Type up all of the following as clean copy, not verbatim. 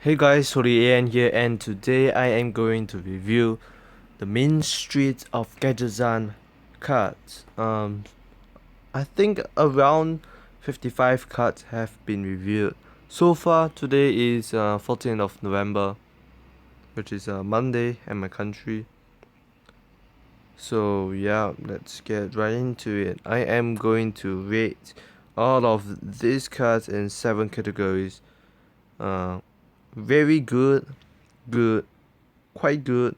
Hey guys, AN here, and today I am going to review the main street of Gadgetzan cards. I think around 55 cards have been reviewed. So far, today is 14th of November, which is Monday in my country. So yeah, let's get right into it. I am going to rate all of these cards in 7 categories. Uh, Very good, good, quite good,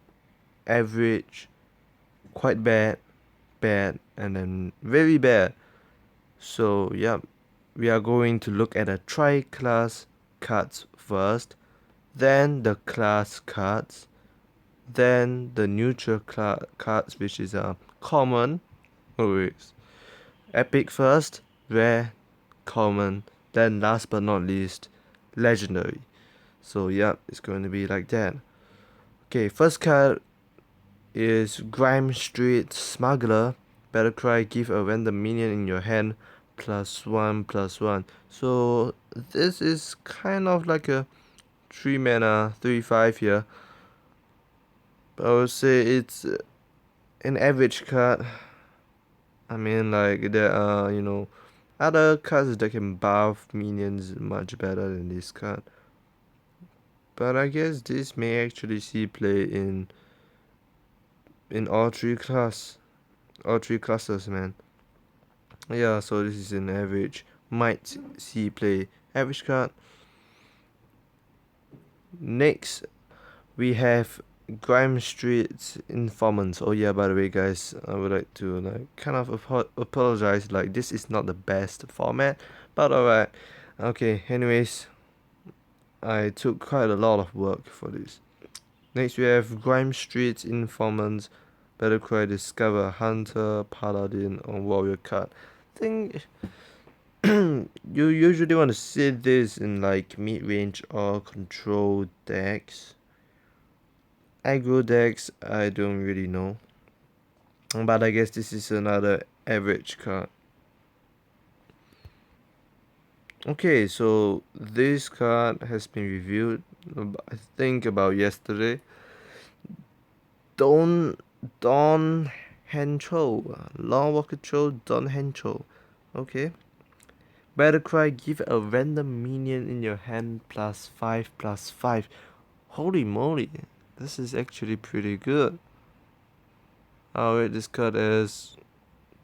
average, quite bad, bad, and then very bad. So yeah, we are going to look at the tri-class cards first, then the class cards, then the neutral cards, which is common, always epic first, rare, common, then last but not least, legendary. So yeah, it's going to be like that. Okay, first card is Grime Street Smuggler. Battlecry, give a random minion in your hand +1/+1. So this is kind of like a 3 mana 3/5 here. But I would say it's an average card. I mean, like there are, other cards that can buff minions much better than this card. But I guess this may actually see play in all three classes, man. Yeah, so this is an average. Might see play average card. Next, we have Grime Street Informants. Oh yeah, by the way, guys, I would like to kind of apologize. Like this is not the best format, but alright. Okay. Anyways, I took quite a lot of work for this. Next, we have Grime Street Informants. Battlecry, discover a hunter, paladin, or warrior card. I think you usually want to see this in like mid-range or control decks. Aggro decks, I don't really know. But I guess this is another average card. Okay, so this card has been reviewed, I think about yesterday. Don Hencho, Long Walker Troll, Don Hencho. Okay. Battlecry, give a random minion in your hand +5/+5. Holy moly, this is actually pretty good. I'll rate this card as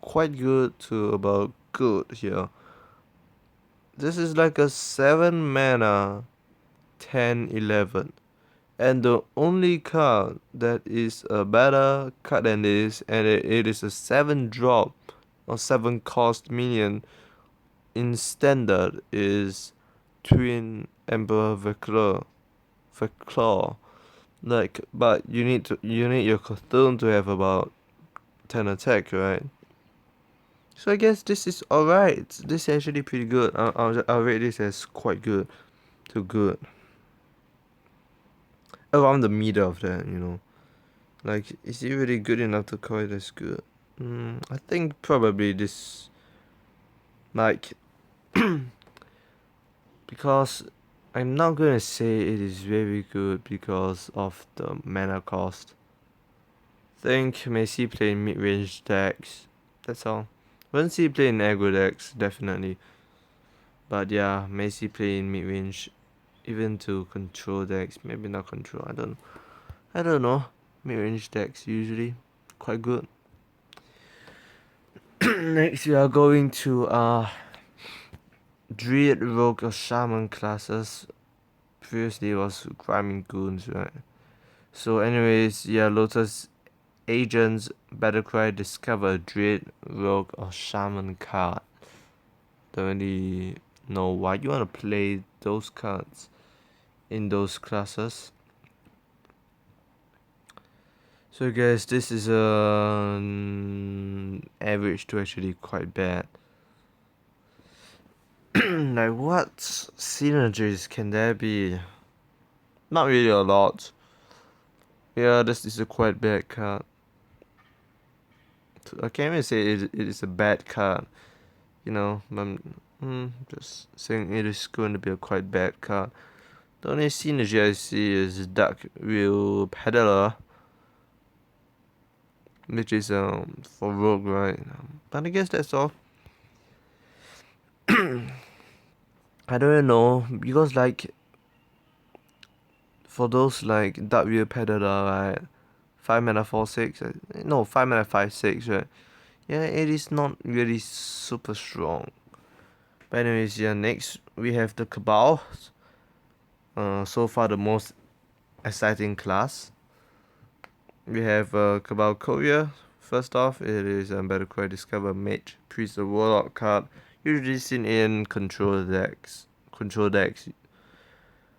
quite good to about good here. This is like a 7 mana 10/11. And the only card that is a better card than this, and it is a 7 drop or 7 cost minion in standard, is Twin Emperor Verclaw. Like, but you need your Cthulhu to have about 10 attack, right? So I guess this is alright. This is actually pretty good. I'll rate this as quite good to good. Around the middle of that. Like, is it really good enough to call it as good? I think probably this, like, because I'm not gonna say it is very good because of the mana cost. Think Messi play in mid-range decks. That's all. Wouldn't see play in aggro decks, definitely. But yeah, Messi play in mid-range, even to control decks. Maybe not control. I don't know. Mid-range decks usually quite good. Next, we are going to Druid, Rogue, or Shaman classes. Previously, it was Grimy Goons, right? So, anyways, yeah, Lotus Agents, Battlecry, discover Druid, Rogue, or Shaman card. Don't really know why you want to play those cards in those classes. So guys, this is average to actually quite bad. Like what synergies can there be? Not really a lot. Yeah, this is a quite bad card. I can't even say it is a bad card. I'm just saying it is going to be a quite bad card. The only synergy I see is Duck Wheel Peddler, which is for Rogue, right? But I guess that's all. I don't know, because like for those like Duck Wheel Peddler, right? 5 mana 4/6, no, 5 mana 5/6, right? Yeah, it is not really super strong. But anyways, yeah, next we have the Cabal. So far the most exciting class. We have Cabal Courier. First off, it is a Battlecry Discover Mage, Priest, a Warlock card, usually seen in control decks.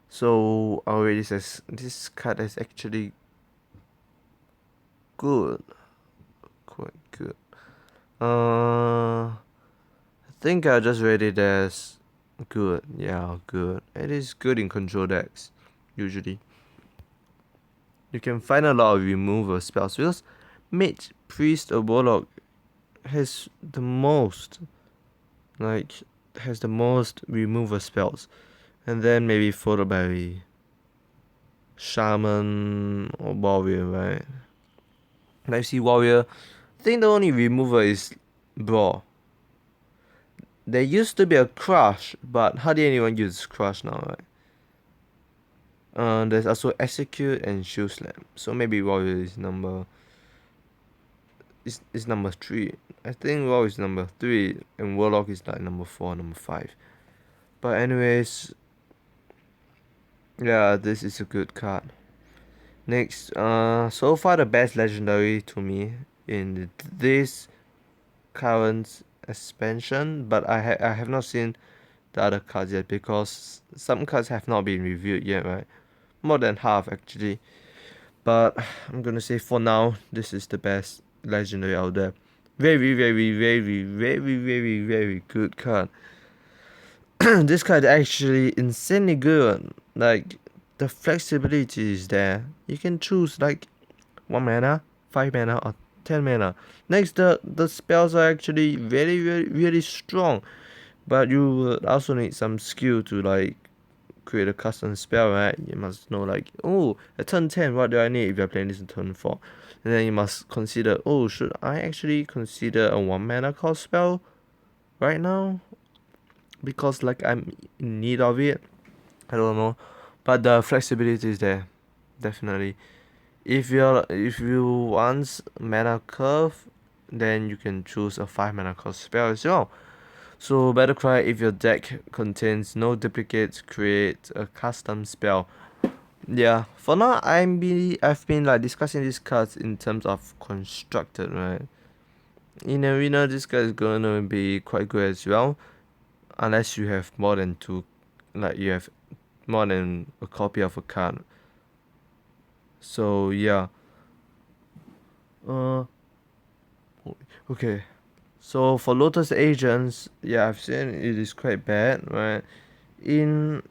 So already says this card is actually good, quite good. I think I just rate it as good. Yeah, good. It is good in control decks, usually. You can find a lot of removal spells because Mage, Priest, or Warlock has the most, like, has the most removal spells. And then maybe followed by Shaman or Warrior, right? Like, see Warrior, I think the only remover is Brawl. There used to be a Crush, but hardly anyone uses Crush now, right? There's also Execute and Shield Slam. So maybe Warrior is number number 3. I think Warrior is number 3 and Warlock is like number 4, number 5. But anyways, yeah, this is a good card. Next, so far the best legendary to me in this current expansion, but I have not seen the other cards yet because some cards have not been reviewed yet, right? More than half actually. But I'm gonna say for now, this is the best legendary out there. Very, very, very, very, very, very good card. This card is actually insanely good. Like, the flexibility is there. You can choose like 1 mana, 5 mana, or 10 mana. Next, the spells are actually very, very, really strong. But you would also need some skill to like create a custom spell, right? You must know like, oh, at turn 10, what do I need if you're playing this in turn 4? And then you must consider, oh, should I actually consider a 1 mana cost spell right now? Because like I'm in need of it. I don't know. But the flexibility is there. Definitely. If you want mana curve, then you can choose a 5 mana cost spell as well. So Battlecry, if your deck contains no duplicates, create a custom spell. Yeah, for now I've been like discussing these cards in terms of constructed, right? In arena, this guy is gonna be quite good as well, unless you have more than two, like you have more than a copy of a card. So yeah. Uh, okay. So for Lotus Agents, yeah, I've seen it is quite bad, right? In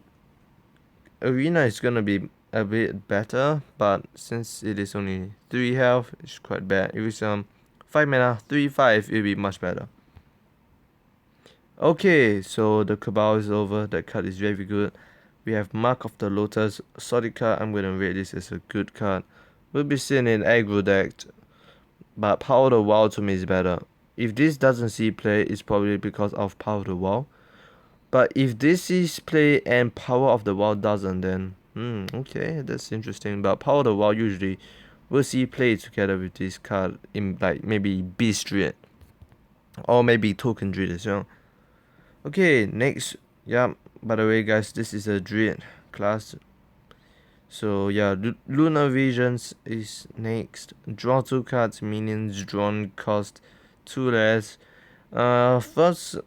Arena, it's gonna be a bit better, but since it is only 3 health, it's quite bad. If it's 5 mana, 3/5, it'll be much better. Okay, so the Cabal is over. That card is very good. We have Mark of the Lotus, solid card. I'm gonna rate this as a good card. Will be seen in aggro deck, but Power of the Wild to me is better. If this doesn't see play, it's probably because of Power of the Wild. But if this is play and Power of the Wild doesn't, then okay, that's interesting. But Power of the Wild usually will see play together with this card in like maybe Beast Druid or maybe Token Druid as well. Okay, next, yeah. By the way, guys, this is a Druid class. So yeah, Lunar Visions is next. Draw 2 cards. Minions drawn cost 2 less. First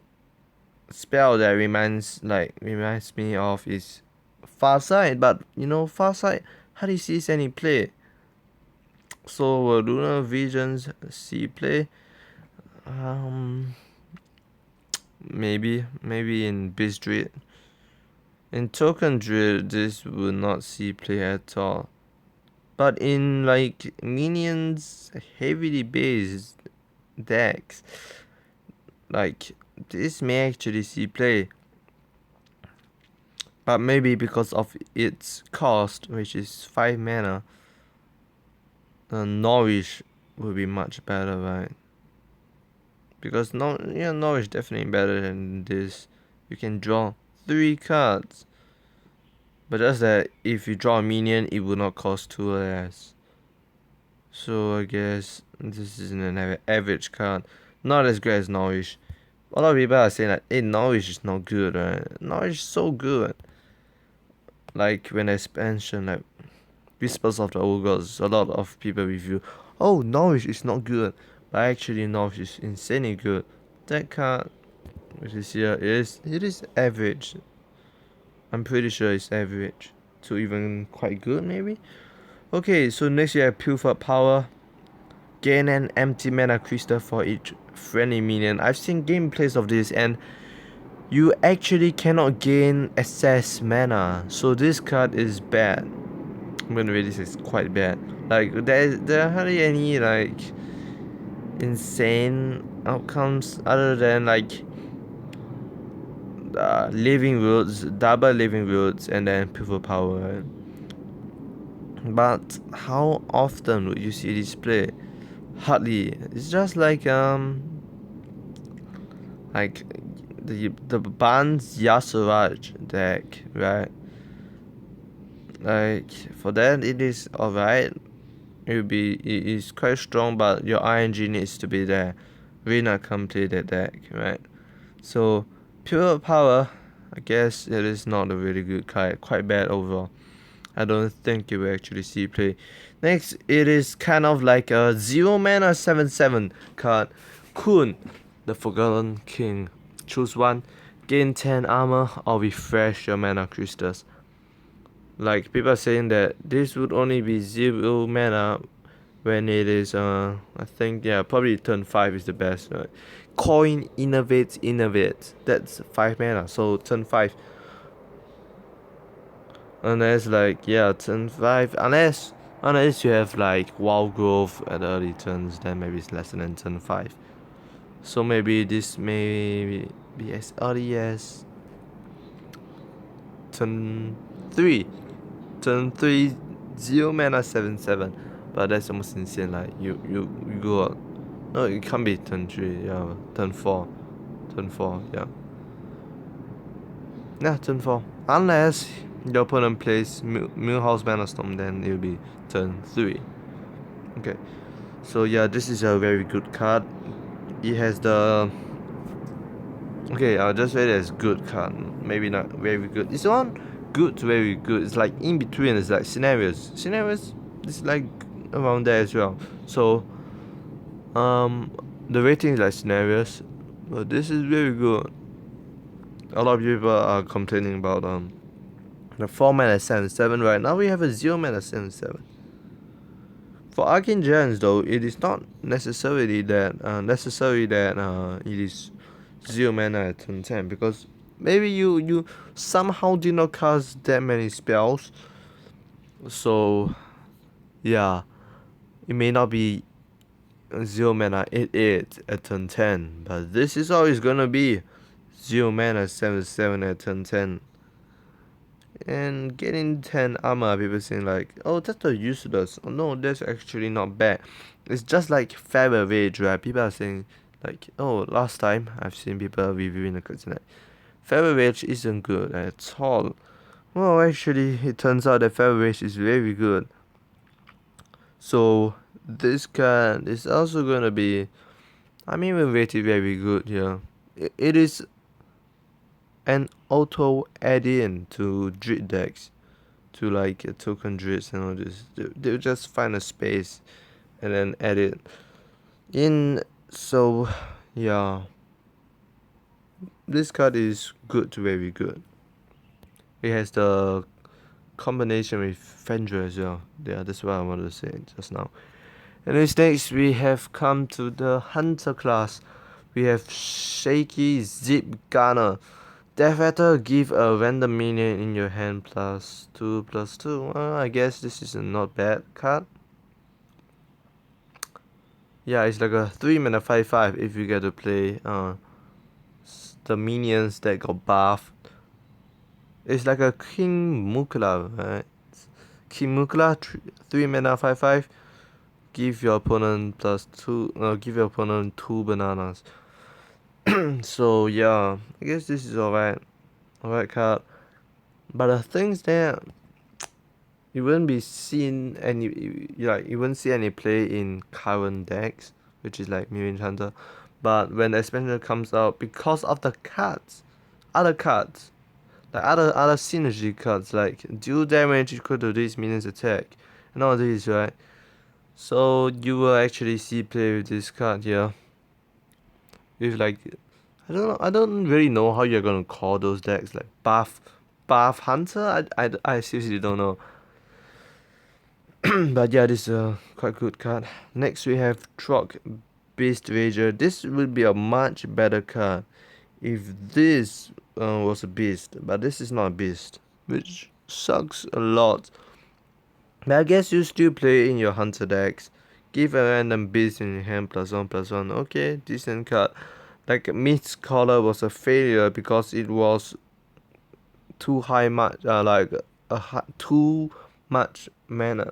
spell that reminds me of is Farsight, but you know Farsight hardly sees any play. So Lunar Visions see play. Maybe in Beast Druid. In Token Druid, this will not see play at all. But in like minions heavily based decks, like this may actually see play. But maybe because of its cost, which is 5 mana, Norwich will be much better, right? Because Norwich definitely better than this. You can draw 3 cards. But just that if you draw a minion, it will not cost 2 less. So I guess this is an average card. Not as great as Norwich. A lot of people are saying that, hey, Norwich is not good, right? Norwich is so good. Like when expansion, like Whispers of the Old Gods, a lot of people review, oh, Norwich is not good. But actually, Norwich is insanely good. That card, which is here, it is average. I'm pretty sure it's average to even quite good, maybe. Okay, so next you have Pilfered Power. Gain an empty mana crystal for each friendly minion. I've seen gameplays of this, and you actually cannot gain excess mana. So this card is bad. I'm gonna rate this as quite bad. Like there are hardly any like insane outcomes other than like living roots, double living roots, and then Pilfered Power. But how often would you see this play? Hardly. It's just like the Ban's Yasuraj deck, right? Like for that it is alright. It is quite strong, but your RNG needs to be there. We not complete that deck, right? So pure power, I guess it is not a really good card. Quite bad overall. I don't think you will actually see play. Next, it is kind of like a 0 mana 7/7 card. Kun, the Forgotten King. Choose one, gain 10 armor, or refresh your mana crystals. Like, people are saying that this would only be 0 mana when it is, I think, yeah, probably turn 5 is the best. Right? Coin, innovate. That's 5 mana, so turn 5. Unless like yeah, turn 5. Unless you have like wild growth at early turns, then maybe it's less than turn 5. So maybe this may be as early as turn 3. Turn 3 0 mana 7/7. But that's almost insane, like you go out. No, it can't be turn 3, yeah. Turn 4. Turn 4, yeah. Yeah, turn 4. Unless your opponent plays Millhouse Bannerstorm, then it'll be turn 3. Okay. So yeah, this is a very good card. It has the okay, I'll just rate it as good card. Maybe not very good. It's on good to very good. It's like in between. It's like scenarios. Scenarios is like around there as well. So the rating is like scenarios, but this is very good. A lot of people are complaining about the 4 mana 7/7. Right now we have a 0 mana 7/7. For Arcane Giants though, it is not necessarily that it is 0 mana at turn 10, because maybe you somehow did not cast that many spells. So yeah, it may not be 0 mana 8/8 at turn 10, but this is always gonna be 0 mana 7/7 at turn 10. And getting 10 armor, people saying like, oh, that's a useless. Oh, no, that's actually not bad. It's just like Feather Rage, right? People are saying like, oh, last time I've seen people reviewing the cards like, Feather Rage isn't good at all. Well, actually, it turns out that Feather Rage is very good. So this card is also gonna be, I mean, we rated very good here. It is an auto add-in to Druid decks, to like token Druids and all this. They'll just find a space and then add it in. So yeah, this card is good to very good. It has the combination with Fendra as well. Yeah, that's what I wanted to say just now. And next we have come to the Hunter class. We have Shaky Zip Gunner. Death Rattle, give a random minion in your hand +2/+2. I guess this is a not bad card. Yeah, it's like a 3 mana 5/5 if you get to play the minions that got buffed. It's like a King Mukla, right? King Mukla, 3 mana 5/5. Give your opponent plus 2. Give your opponent 2 bananas. So yeah, I guess this is alright card. But the things that you wouldn't be seen any, you wouldn't see any play in current decks, which is like Mirror Hunter. But when the expansion comes out, because of the other cards, like other synergy cards, like deal damage equal to this minion's attack, and all these, right? So you will actually see play with this card here. With like, I don't really know how you're gonna call those decks, like buff hunter. I seriously don't know. But yeah, this is a quite good card. Next we have Trog Beast Rager. This would be a much better card if this was a beast, but this is not a beast, which sucks a lot. But I guess you still play in your hunter decks. Give a random beast in your hand +1/+1. Okay, decent card. Like Mist Collar was a failure because it was too high much like too much mana,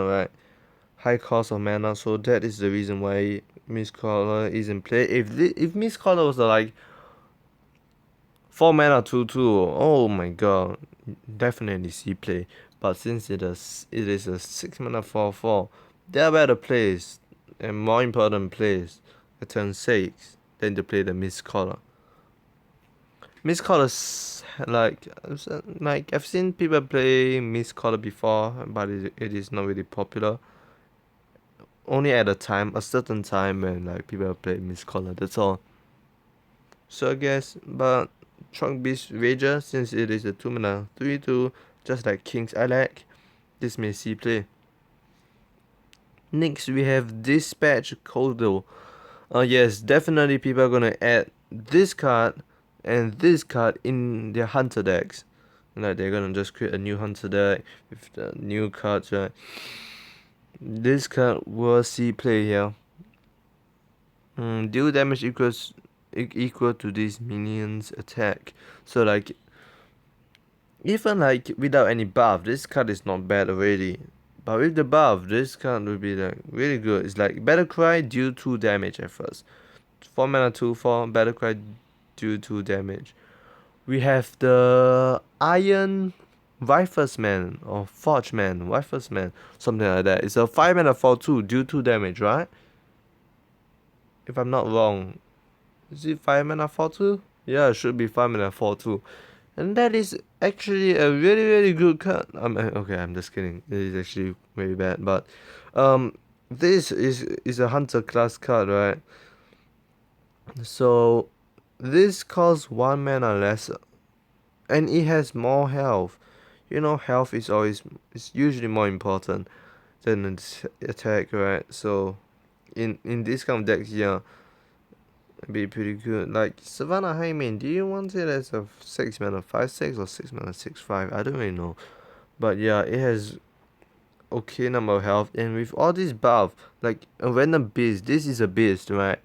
right? High cost of mana, so that is the reason why Mist Collar is in play. If Mist Collar was like 4 mana 2/2, oh my god, definitely see play. But since it is a 6 mana 4/4, there are better plays and more important plays at turn 6 than to play the Mist Collar. Mist Collar like I've seen people play Mist Collar before, but it is not really popular. Only at a certain time when like people play Mist Collar, that's all. So I guess, but Trunk Beast Rager, since it is a 2 mana 3/2, just like King's Alack, this may see play. Next we have Dispatch Kodo. Yes, definitely people are gonna add this card and this card in their hunter decks. Like they're gonna just create a new hunter deck with the new cards, right? This card will see play here. Deal damage equal to this minion's attack. So like even like without any buff, this card is not bad already. But with the buff, this card will be like really good. It's like Battle Cry, deal 2 damage at first. 4 mana 2/4, Battle Cry, deal 2 damage. We have the Iron Riflesman or Forgeman, Riflesman, something like that. It's a 5 mana 4/2, deal 2 damage, right? If I'm not wrong. Is it 5 mana 4/2? Yeah, it should be 5 mana 4/2. And that is actually a really good card. Okay, I'm just kidding. It is actually very bad, but this is a hunter class card, right? So this costs 1 mana lesser, and it has more health. You know, health is usually more important than an attack, right? So in this kind of decks, yeah, it'd be pretty good. Like Savannah Hyman, do you want it as a 6 mana 5/6 or 6 mana 6/5? I don't really know. But yeah, it has okay number of health, and with all this buff, like a random beast, this is a beast, right?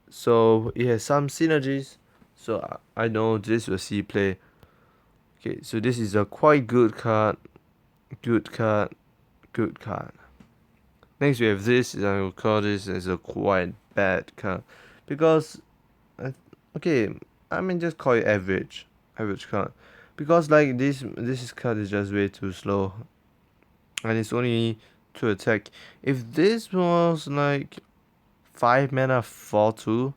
So it has some synergies. So I know this will see play. Okay, so this is a quite good card. Good card. Good card. Next we have this, I will call this as a quite bad card. Because okay, I mean just call it average. Average card. Because like this card is just way too slow. And it's only to attack. If this was like 5 mana 4/2,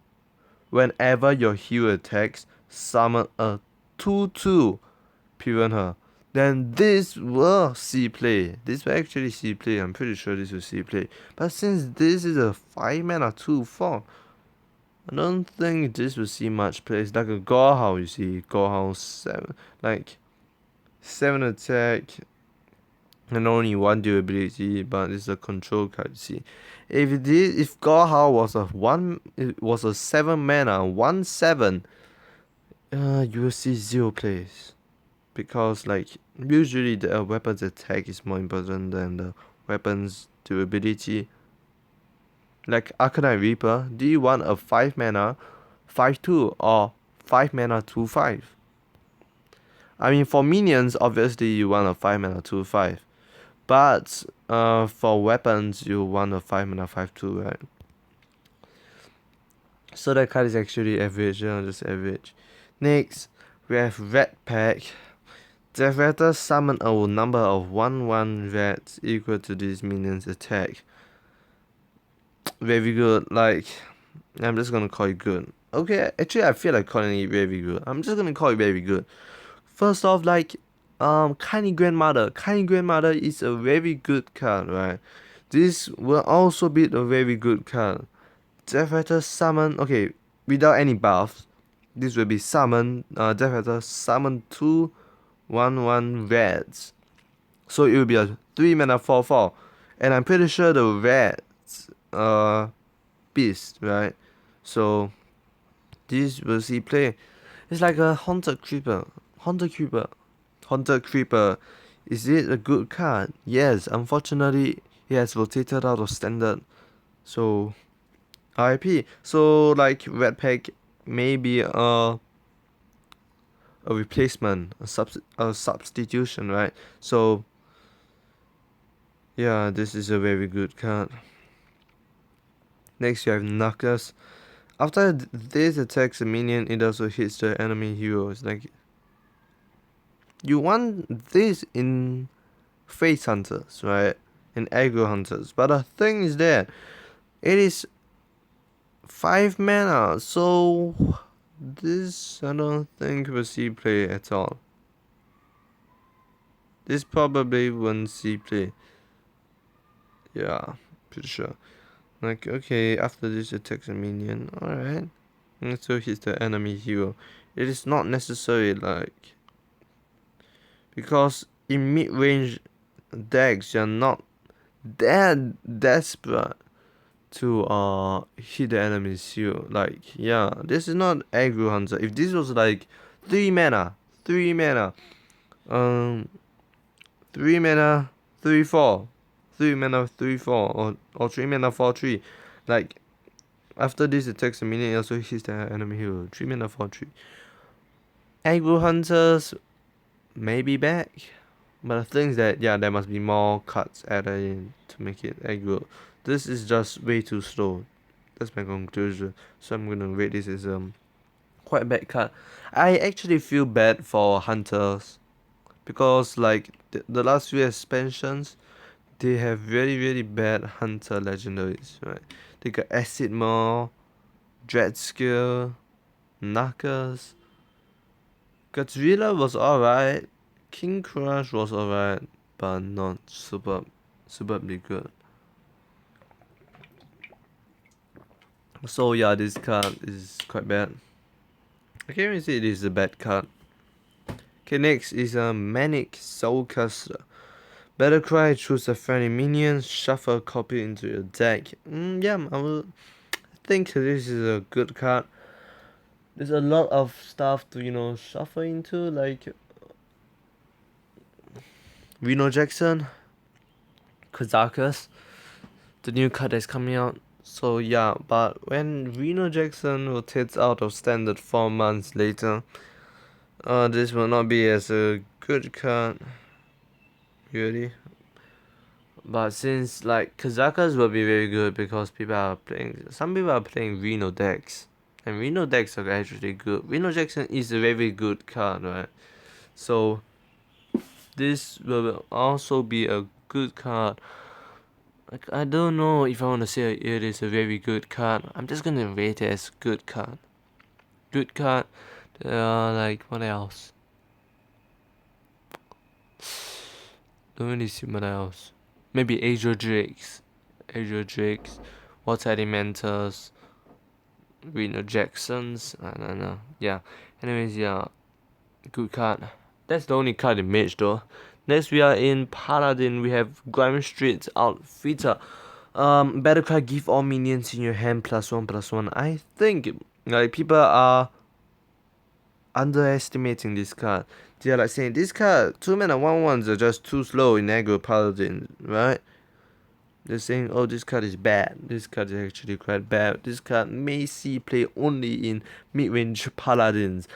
whenever your hero attacks, summon a 2/2 Piranha, then this will see play. This will actually see play. I'm pretty sure this will see play. But since this is a 5 mana 2/4, I don't think this will see much play. It's like a Gorehowl, you see. Gorehowl 7. Like 7 attack and only 1 durability, but it's a control card, you see. If Gorehowl was a 7 mana 1/7, you will see 0 plays. Because like usually the weapon's attack is more important than the weapon's durability. Like Arcanine Reaper, do you want a 5 mana 5/2 or 5 mana 2/5? I mean, for minions, obviously you want a 5 mana 2/5. But for weapons, you want a 5 mana 5/2, right? So that card is actually average, just average. Next, we have Red Pack. The Raptor summon a number of 1/1 reds equal to this minion's attack. Very good, like, I'm just gonna call it good. Okay, actually I feel like calling it very good. I'm just gonna call it very good. First off, like, Kindly Grandmother. Kindly Grandmother is a very good card, right? This will also be a very good card. Death Raptor summon, okay, without any buffs, this will be summon, Death Raptor summon 2/1/1 reds. So it will be a 3 mana 4/4. And I'm pretty sure the reds, beast, right? So this will see play. It's like a Haunted Creeper. Haunted Creeper. Haunted Creeper. Is it a good card? Yes, unfortunately, it has rotated out of standard. So, RIP. So, like, Red Pack may be a replacement, a substitution, right? So, yeah, this is a very good card. Next, you have Knuckles. After this attacks a minion, it also hits the enemy hero. It's like, you want this in Face Hunters, right? In Aggro Hunters. But the thing is that it is 5 mana, so this I don't think will see play at all. This probably won't see play. Yeah, pretty sure. Like, okay, after this attacks a minion, alright. And so hits the enemy hero. It is not necessary, like, because in mid-range decks you're not that desperate to hit the enemy's shield. Like, yeah, this is not aggro hunter. If this was like 3 mana, 3 mana, um 3 mana 3/4, 3 mana 3/4, or 3 mana 4/3, like, after this attacks a minion, it also hits the enemy hero. 3 mana 4/3. Aggro hunters may be back, but the thing is that, yeah, there must be more cards added in to make it aggro. This is just way too slow. That's my conclusion. So I'm gonna rate this as quite a bad card. I actually feel bad for hunters because, like, the last few expansions, they have very bad hunter legendaries, right? They got Acid Maw, Dread Skill, Knuckles. Godzilla was alright. King Crush was alright, but not superbly good. So yeah, this card is quite bad. I can't even say it is a bad card. Okay, next is a Manic Soulcaster. Battlecry, choose a friendly minion, shuffle a copy into your deck. Yeah, I think this is a good card. There's a lot of stuff to, shuffle into, like Reno Jackson, Kazakus, the new card that's coming out. So yeah, but when Reno Jackson rotates out of standard 4 months later, this will not be as a good card, really. But since, like, Kazakas will be very good because some people are playing Reno decks, and Reno decks are actually good. Reno Jackson is a very good card, right? So this will also be a good card. Like, I don't know if I want to say it is a very good card. I'm just gonna rate it as good card. Good card. Like, what else? Don't really see what else. Maybe Azure Drakes, Water Elementals, Reno Jacksons. I don't know. Yeah. Anyways, yeah. Good card. That's the only card in Mage though. Next we are in Paladin. We have Grime Street Outfitter. Battlecry, give all minions in your hand +1/+1. I think, like, people are underestimating this card. They are like saying this card 2 mana 1/1s are just too slow in aggro Paladin, right? They're saying, oh, this card is bad. This card is actually quite bad. This card may see play only in mid-range Paladins.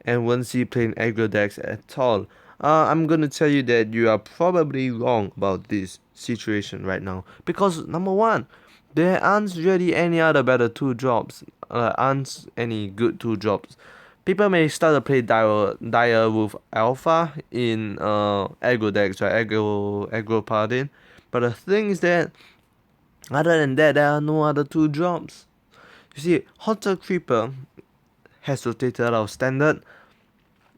and won't see play in aggro decks at all. I'm gonna tell you that you are probably wrong about this situation right now, because number one, there aren't really any other better 2 drops, aren't any good 2 drops. People may start to play Dire Wolf Alpha in aggro decks, right? Aggro Paladin. But the thing is that other than that, there are no other 2 drops. You see, Hunter Creeper has rotated out of standard.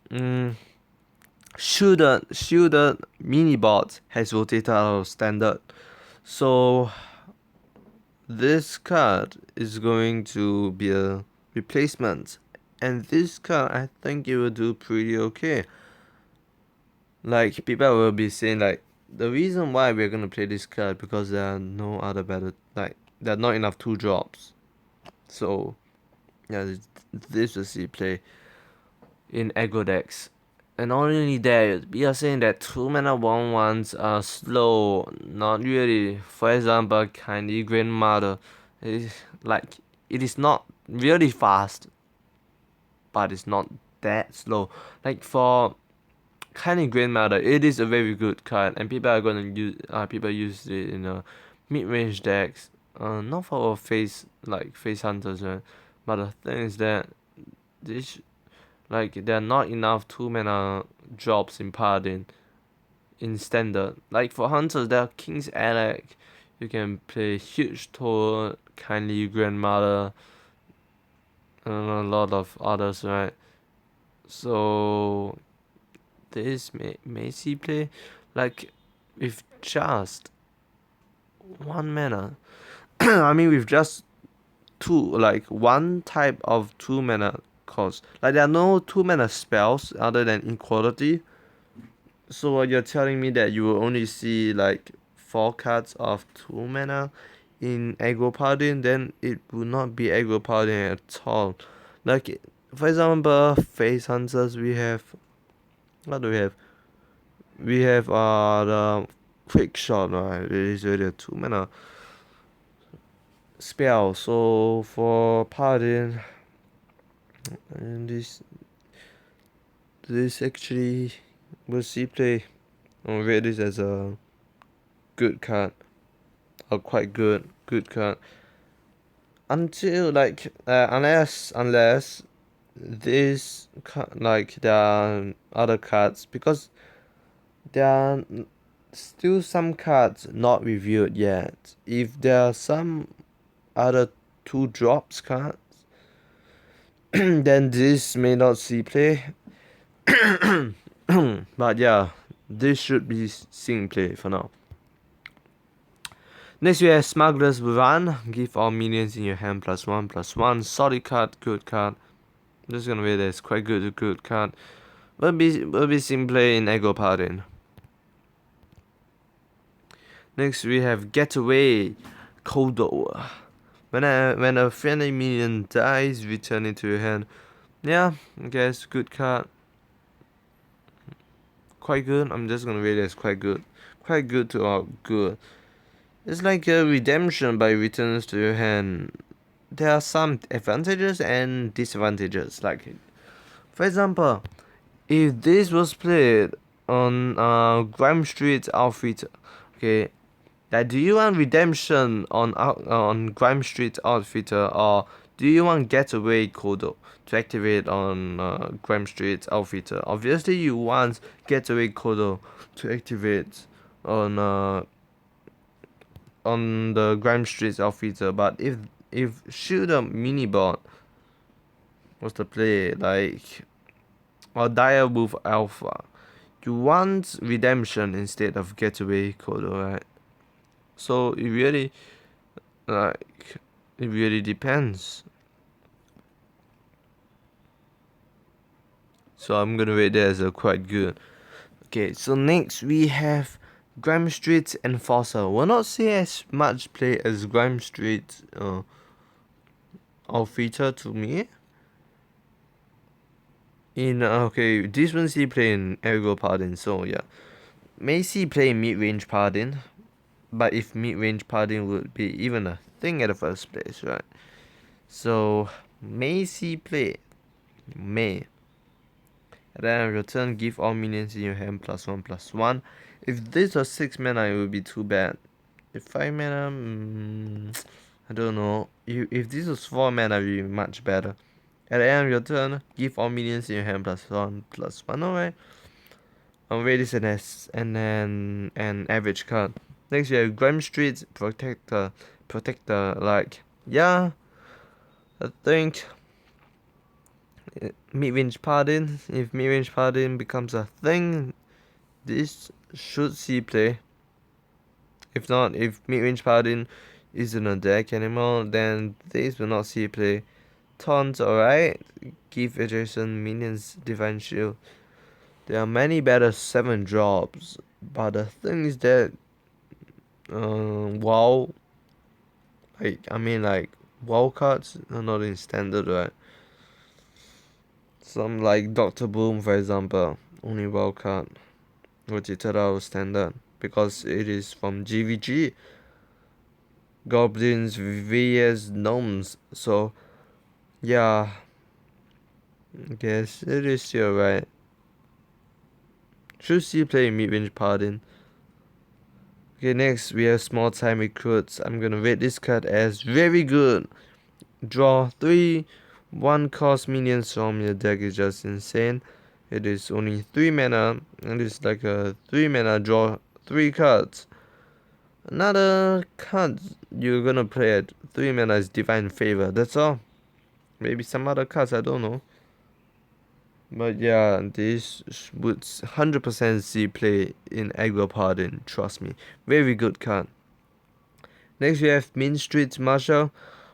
Mm, Shooter mini bot has rotated out of standard. So this card is going to be a replacement, and this card I think it will do pretty okay. Like, people will be saying like, the reason why we're gonna play this card because there are no other better, like there are not enough 2 drops. So yeah, this will see play in aggro decks. And not only that, we are saying that 2 mana 1/1s are slow, not really. For example, Kindly Grandmother, it is not really fast, but it's not that slow. Like for Kindly Grandmother, it is a very good card, and people are gonna use it in mid-range decks. Not for face hunters, right? But the thing is that this there are not enough 2 mana drops in Paladin in standard. Like for hunters, there are King's Alec. You can play Huge Toad, Kindly Grandmother, and a lot of others, right? So this may see play like with just 1 mana. I mean, with just one type of 2 mana cost. Like there are no 2 mana spells other than Inequality. So you're telling me that you will only see like 4 cards of 2 mana in aggro paladin, then it will not be aggro paladin at all. Like for example, face hunters, we have, what do we have? We have the quick shot, right? It is really a 2 mana spell. So for paladin, and this actually will see play. I'll rate this as a good card, a quite good card. Until unless this there are other cards, because there are still some cards not revealed yet. If there are some other 2 drops cards, then this may not see play. But yeah, this should be seeing play for now. Next we have Smuggler's Run. Give all minions in your hand +1/+1. Solid card, good card. I'm just gonna rate this quite good card. Will be seeing play in aggro paladin. Next we have Getaway Kodo. When a friendly minion dies, return it to your hand. Yeah, I guess good card. Quite good. I'm just gonna rate it as quite good. Quite good to good. It's like a redemption by returns to your hand. There are some advantages and disadvantages. Like, for example, if this was played on Grime Street Outfit, okay, do you want redemption on Grime Street Outfitter, or do you want Getaway Kodo to activate on Grime Street Outfitter? Obviously, you want Getaway Kodo to activate on the Grime Street Outfitter. But if Shooter Minibot was to play or Dire Wolf Alpha, you want redemption instead of Getaway Kodo, right? So it really depends. So I'm gonna rate that as a quite good. Okay, so next we have Grime Street Enforcer. Will not say as much play as Grime Street Outfitter to me. Okay, this one see play in aggro paladin, so yeah. May see play in mid-range paladin, but if mid-range paladin would be even a thing at the first place, right? So may see play. May. At the end of your turn, give all minions in your hand +1/+1. If this was 6 mana, it would be too bad. If 5 mana, I don't know. If this was 4 mana, it would be much better. At the end of your turn, give all minions in your hand +1/+1. Alright. Already is and then an average card. Next, you have Grime Street Protector. Like, yeah, I think mid-range Paladin. If mid-range Paladin becomes a thing, this should see play. If not, if mid-range Paladin isn't a deck anymore, then this will not see play. Taunt, alright. Give adjacent minions Divine Shield. There are many better 7 drops, but the thing is that WoW, like WoW cards are not in standard, right? Some like Dr. Boom, for example, only WoW card, which is out of standard because it is from GVG. Goblins vs Gnomes, so yeah, I guess it is still right. Should see play mid-range Paladin. Okay, next we have Small Time Recruits. I'm gonna rate this card as very good. Draw 3 1-cost minions from your deck is just insane. It is only 3 mana, and it's like a 3 mana draw 3 cards. Another card you're gonna play at 3 mana is Divine Favor, that's all. Maybe some other cards, I don't know. But yeah, this would 100% see play in Aggro Paladin, trust me. Very good card. Next we have Main Street Marshal.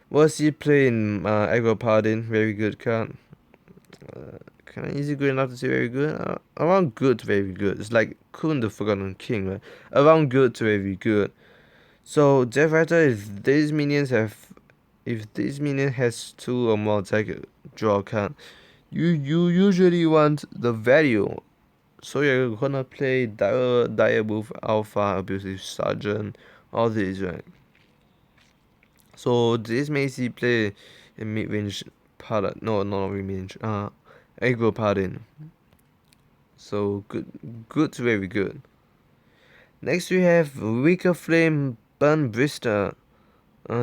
Will see play in Aggro Paladin, very good card. Is it good enough to say very good? Around good to very good. It's like Kun the Forgotten King, right? Around good to very good. So Death Rider, if this minion has 2 or more attack, draw a card. You usually want the value. So you're gonna play Direwolf Alpha, Abusive Sergeant, all these, right? So this may see play in mid-range Paladin. No, not mid-range. Aggro Paladin. So good to very good. Next we have Weaker Flame, Burn Brister,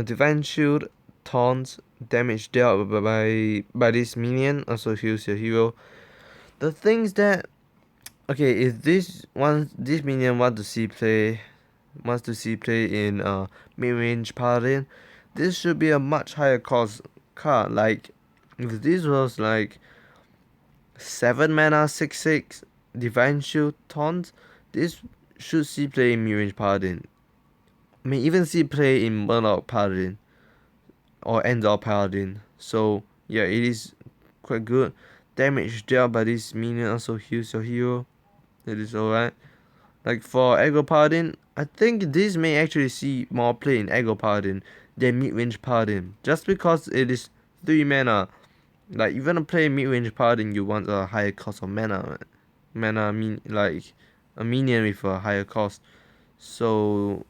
Divine Shield, Taunt, damage dealt by this minion, also heals your hero. The things that, okay, if this minion wants to see play in mid-range Paladin, this should be a much higher cost card. Like if this was like 7 mana 6/6 Divine Shield Taunt, this should see play in mid-range Paladin. May even see play in Murloc Paladin or Endor Paladin. So yeah, it is quite good. Damage dealt by this minion also heals your hero. It is alright. Like for Aggro Paladin, I think this may actually see more play in Aggro Paladin than mid-range Paladin. Just because it is 3 mana. Like if you wanna play mid-range Paladin, you want a higher cost of mana. Like a minion with a higher cost. So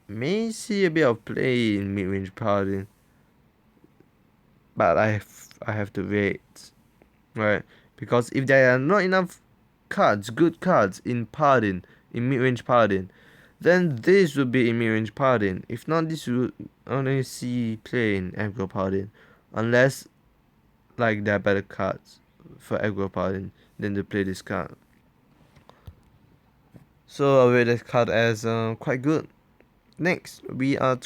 may see a bit of play in mid-range Paladin. But I have to wait. Right? Because if there are not enough good cards in Paladin, in mid-range Paladin, then this would be in mid-range Paladin. If not, this would only see play in Aggro Paladin. Unless like there are better cards for Aggro Paladin than to play this card. So I rate this card as quite good. Next, we are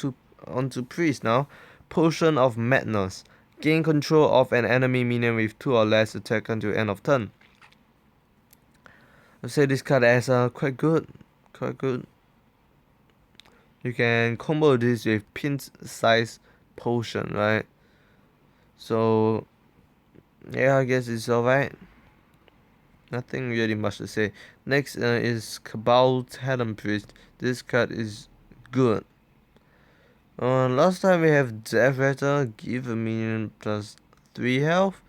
on to Priest now. Potion of Madness. Gain control of an enemy minion with 2 or less attack until end of turn. I say this card as quite good. You can combo this with pint size potion, right? So yeah, I guess it's alright. Nothing really much to say. Next is Cabal Talon Priest. This card is good. Last time we have Death Rattle, give a minion plus 3 health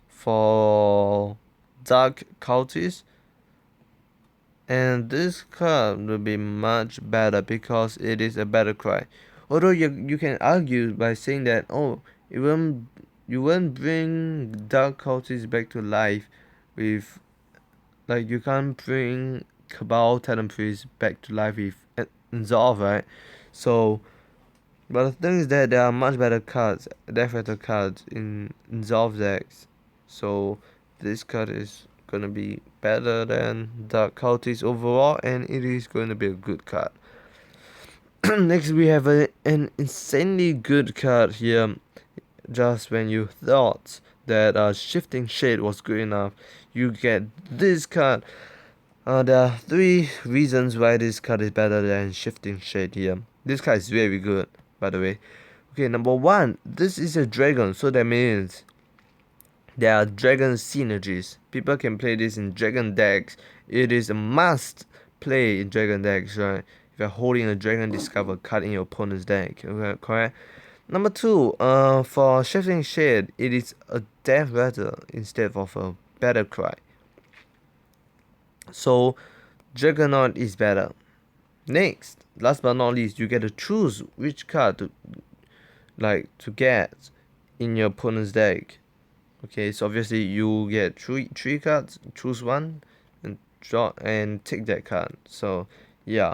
for Dark Cultist. And this card will be much better because it is a battle cry. Although you can argue by saying that, oh, it won't you won't bring Dark Cultists back to life with, like, you can't bring Cabal Talon Priest back to life with Insolve, right? So, but the thing is that there are much better cards, Death Rattle cards in Insolve decks. So this card is gonna be better than Dark Cultists overall, and it is going to be a good card. Next we have an insanely good card here. Just when you thought that Shifting Shade was good enough, you get this card. There are 3 reasons why this card is better than Shifting Shade here. This card is very good, by the way. Okay, number 1, this is a dragon, so that means there are dragon synergies. People can play this in dragon decks. It is a must play in dragon decks, right? If you're holding a dragon discover card in your opponent's deck, okay, correct? Number 2, for Shifting Shade, it is a Death Rattle instead of a Battle Cry. So, Juggernaut is better. Next, last but not least, you get to choose which card to get in your opponent's deck. Okay, so obviously you get three cards, choose one, and draw and take that card. So yeah,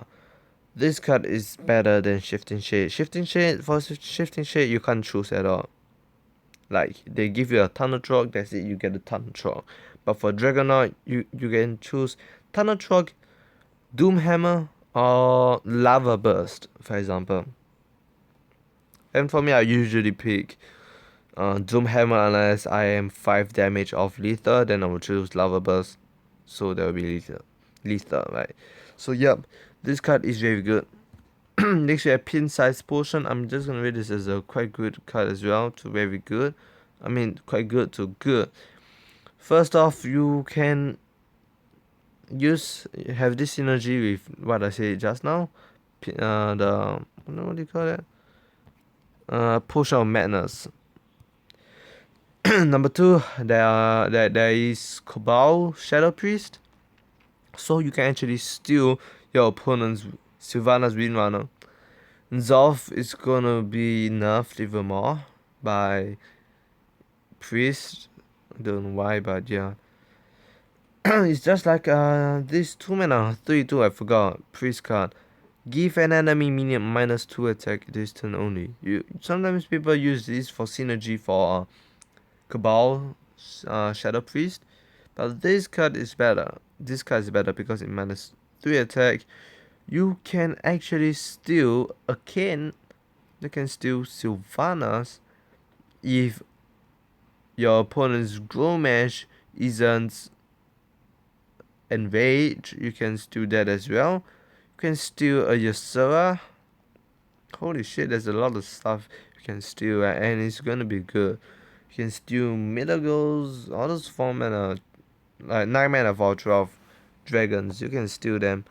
this card is better than Shifting Shade. Shifting Shade, you can't choose at all. Like, they give you a Thunder Trog, that's it, you get a Thunder Trog. But for Dragonoid, you can choose Thunder Trog, Doomhammer, or Lava Burst, for example. And for me, I usually pick Doomhammer unless I am 5 damage off lethal, then I will choose Lava Burst. So that will be lethal, right? So yep, this card is very good. Next we have Pin Size Potion. I'm just gonna rate this as a quite good card as well to very good. I mean quite good to good. First off, you can have this synergy with what I said just now. What do you call that? Potion of Madness. Number 2, there is Cabal Shadow Priest. So you can actually steal your opponent's Sylvanas Windrunner. Zolf is gonna be nerfed even more by Priest. I don't know why, but yeah. It's just like this 2 mana 3/2, I forgot, Priest card. Give an enemy minion -2 attack this turn only. Sometimes people use this for synergy for Cabal Shadow Priest, but this card is better. This card is better because it -3 attack. You can actually steal a kin. You can steal Sylvanas if your opponent's Grommash isn't enraged. You can steal that as well. You can steal a Yasura. Holy shit, there's a lot of stuff you can steal, and it's gonna be good. You can steal middle goals, all those 4 mana, like 9 mana for 12 dragons. You can steal them.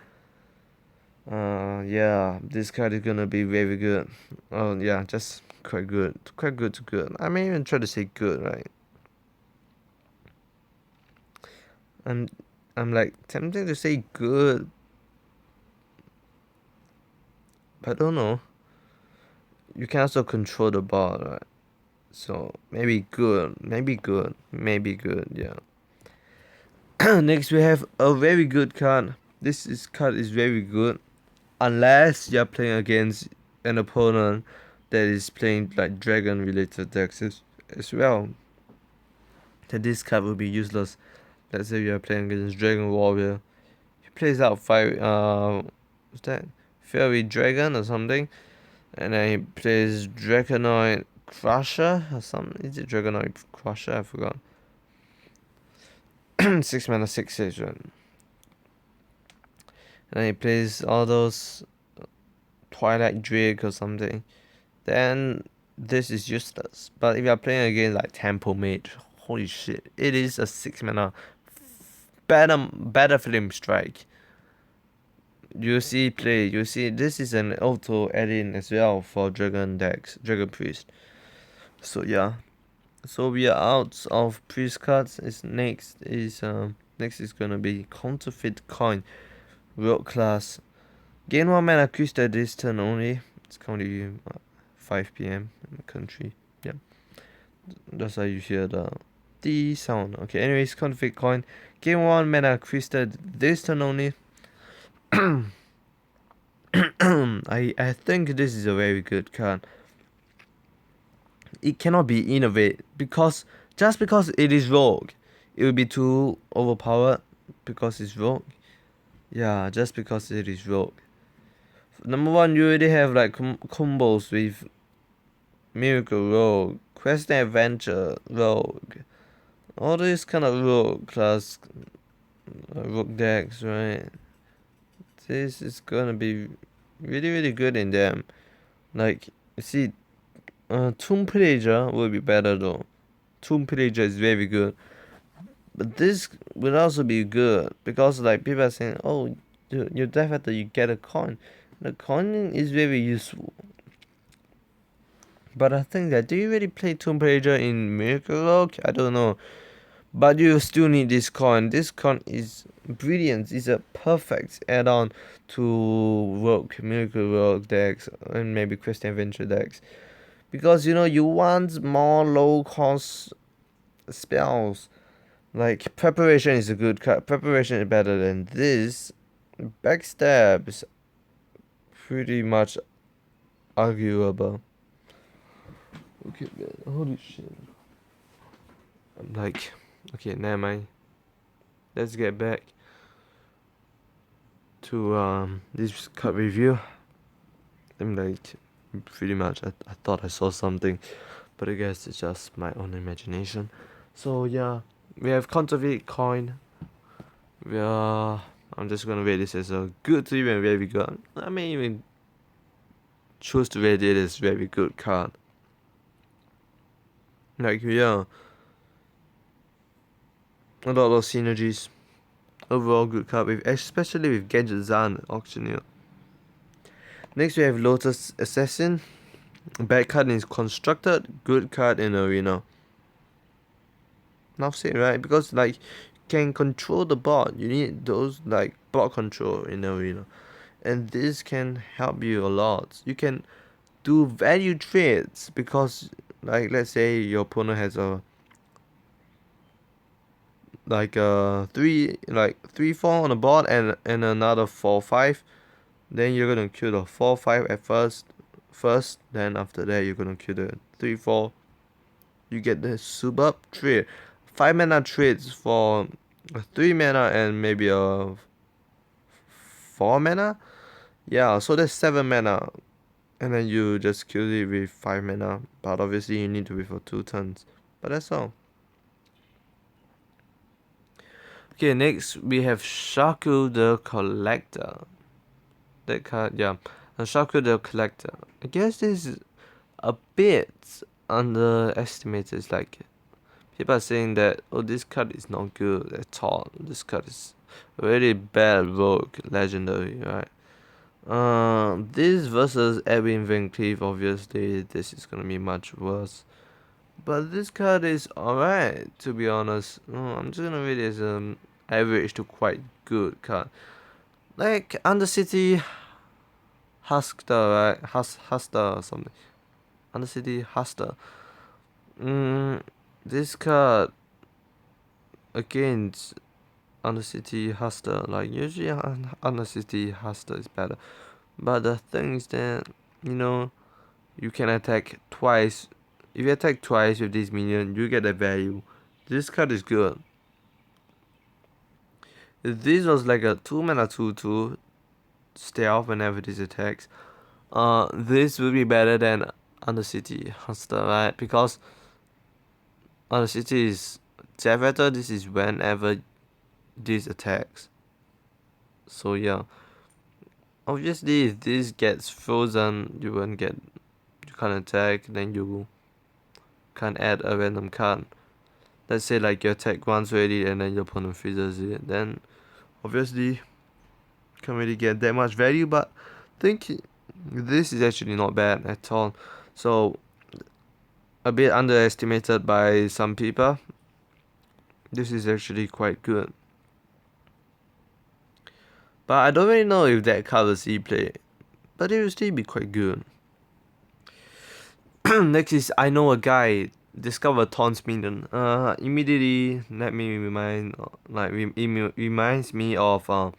Yeah, this card is gonna be very good. Oh yeah, just quite good to good. I may even try to say good, right? I'm like tempted to say good, but I don't know. You can also control the ball, right? So maybe good, yeah. Next we have a very good card. This card is very good unless you're playing against an opponent that is playing like dragon related decks as well. Then this card will be useless. Let's say you are playing against Dragon Warrior. He plays out 5 what's that? Fairy Dragon or something. And then he plays Dragonoid Crusher or something. Is it Dragonoid Crusher? I forgot. 6 mana 6/6, right? And he plays all those Twilight Drake or something. Then this is useless. But if you are playing against like Temple Mage, holy shit, it is a 6 mana better Flame Strike. You see this is an auto add-in as well for Dragon decks, Dragon Priest. So yeah. So we are out of priest cards. Next is gonna be Counterfeit Coin, World Class. Gain 1 mana crystal this turn only. It's currently 5 PM in the country. Yeah. That's how you hear the sound. Okay, anyways, config coin. Game 1 mana crystal this turn only. I think this is a very good card. It cannot be innovate because just because it is rogue, it will be too overpowered because it's rogue. Yeah, just because it is rogue. Number one, you already have like combos with Miracle Rogue, Quest and Adventure Rogue, all these kind of rogue class rogue decks, right? This is gonna be really good in them. Like, you see, Tomb Pillager will be better though. Tomb Pillager is very good. But this will also be good because like people are saying, oh, you definitely you get a coin. The coin is very useful. But I think that do you really play Tomb Raider in Miracle Rogue? I don't know. But you still need this coin. This coin is brilliant. It's a perfect add-on to Rogue, Miracle Rogue decks and maybe Quest Adventure decks. Because you want more low cost spells. Like preparation is a good card. Preparation is better than this. Backstab is pretty much arguable. Okay, man. Holy shit. I'm like, okay, never mind. Let's get back to this card review. I'm like, pretty much. I thought I saw something, but I guess it's just my own imagination. So yeah, we have counterfeit coin. I'm just gonna rate this as a good to even very good. I may even choose to rate it as very good card. Like yeah, a lot of synergies. Overall good card with especially with Gadgetzan Auctioneer. Next we have Lotus Assassin. Bad card is constructed, good card in arena. Enough said, right? Because like you can control the bot. You need those like bot control in arena. And this can help you a lot. You can do value trades because like let's say your opponent has a like 3-4 on the board and another 4-5, then you're gonna kill the 4-5 at first, then after that you're gonna kill the 3-4. You get the superb trade. 5 mana trades for a 3 mana and maybe a 4 mana. Yeah, so that's 7 mana. And then you just kill it with 5 mana. But obviously you need to wait for 2 turns. But that's all. Okay, next we have Shaku the Collector. That card, yeah. Shaku the Collector. I guess this is a bit underestimated. It's like people are saying that, oh, this card is not good at all. This card is really bad rogue legendary, right? This versus Edwin Van Cleef, obviously this is gonna be much worse. But this card is alright, to be honest. I'm just gonna rate it as average to quite good card. Like Undercity Huster, right? Huster or something. Undercity Huster. This card against Undercity Huster, like usually Undercity Huster is better. But the thing is that, you can attack twice. If you attack twice with this minion, you get a value. This card is good. If this was like a 2 mana 2/2 stealth whenever this attacks, this will be better than Undercity Huster, right? Because Undercity is Zavatar, this is whenever this attacks. So yeah. Obviously if this gets frozen, you can't attack, then you can't add a random card. Let's say like you attack once already and then your opponent freezes it, then obviously can't really get that much value, but I think this is actually not bad at all. So a bit underestimated by some people. This is actually quite good. But I don't really know if that covers E-play, but it will still be quite good. Next is I Know a Guy. discover Taunts minion. Immediately let me reminds me of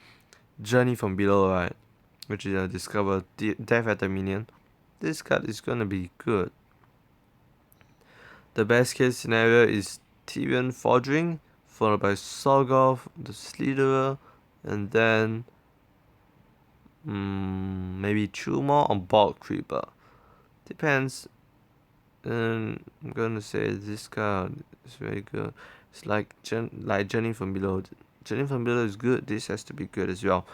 Journey from Below, right? Which is discover Death at the minion. This card is gonna be good. The best case scenario is Tyrion Fordring, followed by Sorgoth, the Slitherer, and then maybe 2 more on Bald Creeper. Depends. And I'm gonna say this card is very good. It's like Journey from Below. Journey from Below is good. This has to be good as well.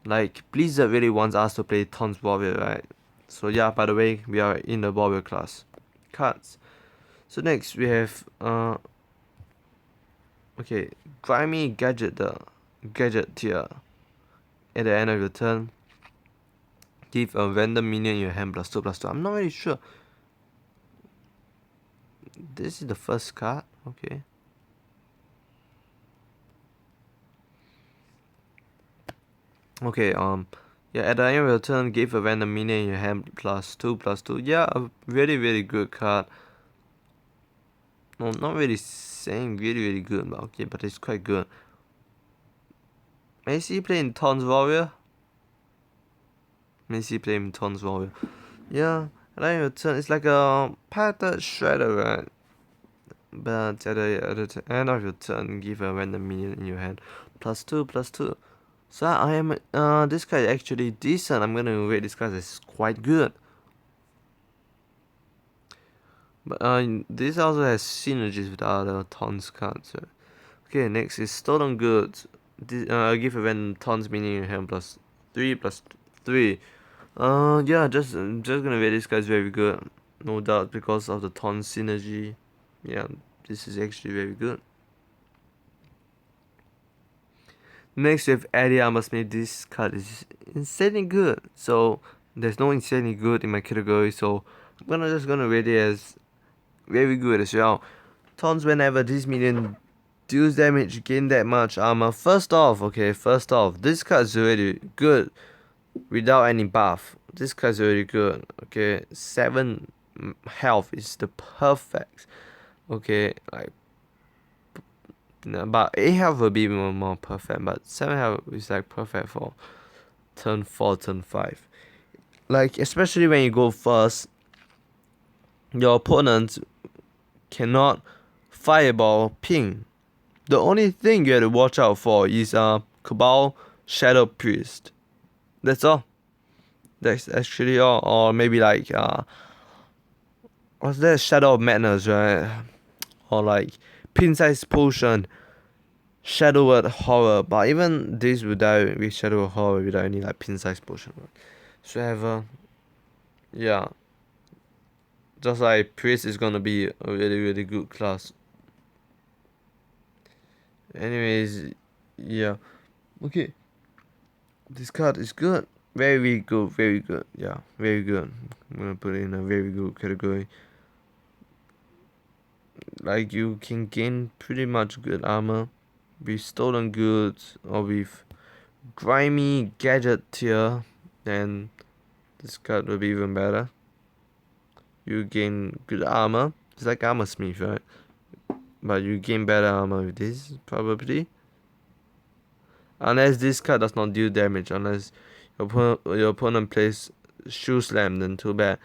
Like Blizzard really wants us to play Taunts Warrior, right? So yeah. By the way, we are in the Warrior class cards. So next we have okay, Grimy Gadget tier. At the end of your turn, give a random minion in your hand +2/+2. I'm not really sure. This is the first card, okay. Okay, yeah, at the end of your turn, give a random minion in your hand +2/+2. Yeah, a really good card. No, not really saying really good, but okay, but it's quite good. Macy playing Taunts Warrior. Macy playing Taunts Warrior. Yeah, at the end of your turn, it's like a Pattern Shredder, right? But at the end of your turn, give a random minion in your hand +2/+2. So I am this guy is actually decent. I'm gonna rate this guy as quite good. But this also has synergies with other Taunts cards. Okay, next is Stolen Goods. This, give a random Taunts minion in your hand +3/+3. Yeah, just gonna rate this guy is very good, no doubt, because of the Taunts synergy. Yeah, this is actually very good. Next, we have Eddie Armorsmith. This card is insanely good. So there's no insanely good in my category. So I'm just gonna rate it as very good as well. Taunts whenever this minion deals damage, gain that much armor. First off, this card is already good without any buff. This card is already good. Okay, 7 health is the perfect. Okay, like. No, but 8 health will be more perfect, but 7 health is like perfect for turn 4, turn 5. Like, especially when you go first, your opponent cannot fireball ping. The only thing you have to watch out for is Cabal Shadow Priest. That's all. That's actually all. Or maybe like what's that? Shadow of Madness, right? Or like Pin Size Potion. Shadow Word Horror, but even this will die with Shadow Word Horror without any like pin size potion. So I have yeah, just like Priest is gonna be a really good class. Anyways, yeah, okay, this card is good, very good, yeah, very good. I'm gonna put it in a very good category. Like you can gain pretty much good armor with Stolen Goods or with Grimy Gadget tier, then this card will be even better. You gain good armor. It's like Armor Smith, right? But you gain better armor with this, probably. Unless this card does not deal damage. Unless your opponent plays Shoe Slam, then too bad.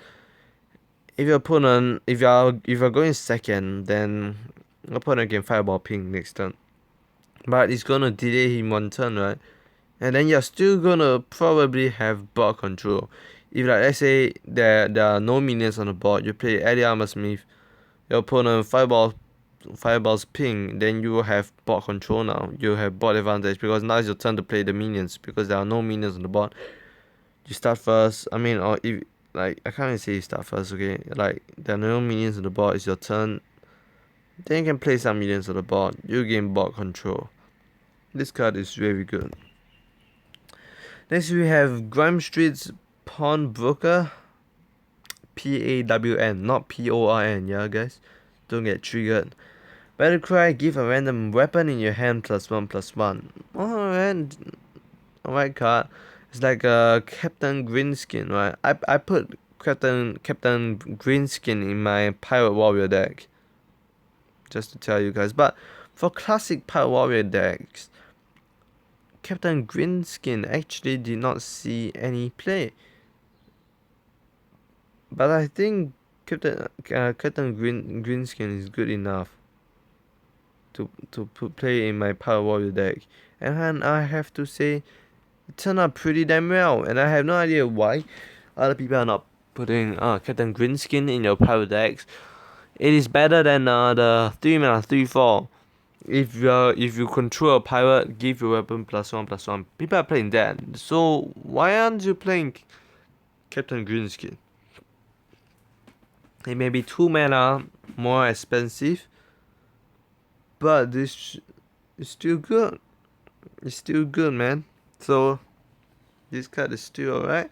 If you're going second, then your opponent can Fireball Ping next turn. But it's gonna delay him 1 turn, right? And then you're still gonna probably have board control. If like let's say there are no minions on the board, you play Eddie Armorsmith, your opponent fireballs ping, then you will have board control now. You have board advantage because now it's your turn to play the minions because there are no minions on the board. You start first. I mean, or if like I can't even say you start first, okay? Like there are no minions on the board, it's your turn. Then you can play some minions on the board. You gain board control. This card is very good. Next we have Grime Street's Pawnbroker. PAWN, not PORN, yeah guys? Don't get triggered. Battlecry, give a random weapon in your hand +1/+1. Alright card. It's like a Captain Greenskin, right? I put Captain Greenskin in my Pirate Warrior deck. just to tell you guys. But for classic Pirate Warrior decks, Captain Greenskin actually did not see any play. But I think Captain Greenskin is good enough to play in my Pirate Warrior deck. And I have to say, it turned out pretty damn well. And I have no idea why other people are not putting Captain Greenskin in your Pirate decks. It is better than the 3-mana 3/4. If you control a pirate, give your weapon +1/+1. People are playing that. So why aren't you playing Captain Greenskin? It may be 2 mana more expensive, but this is still good. It's still good, man. So this card is still alright.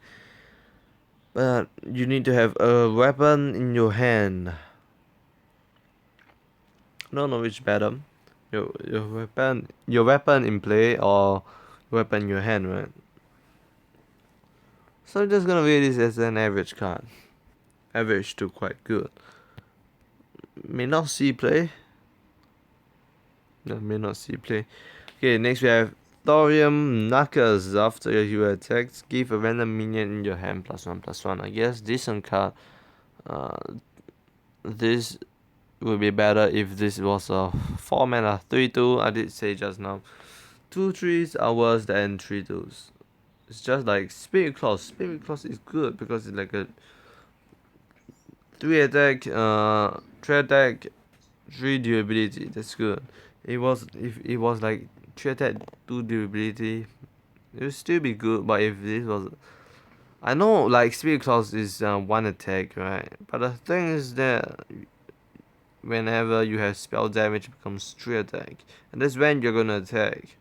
But you need to have a weapon in your hand. I don't know which better. Your weapon in play or weapon in your hand, right? So I'm just gonna read this as an average card. Average to quite good. May not see play. No, may not see play. Okay, next we have Thorium Knuckles. After your hero attacks, give a random minion in your hand +1/+1. I guess decent card. This would be better if this was a 4 mana 3/2. I did say just now. 2 3s are worse than 3 2s. It's just like Spirit Clause. Spirit Clause is good because it's like a 3 attack, 3 attack, 3 durability. That's good. If it was like 3 attack, 2 durability, it would still be good. But if this was, I know like Spirit Clause is 1 attack, right? But the thing is that whenever you have spell damage, it becomes 3 attack, and that's when you're gonna attack.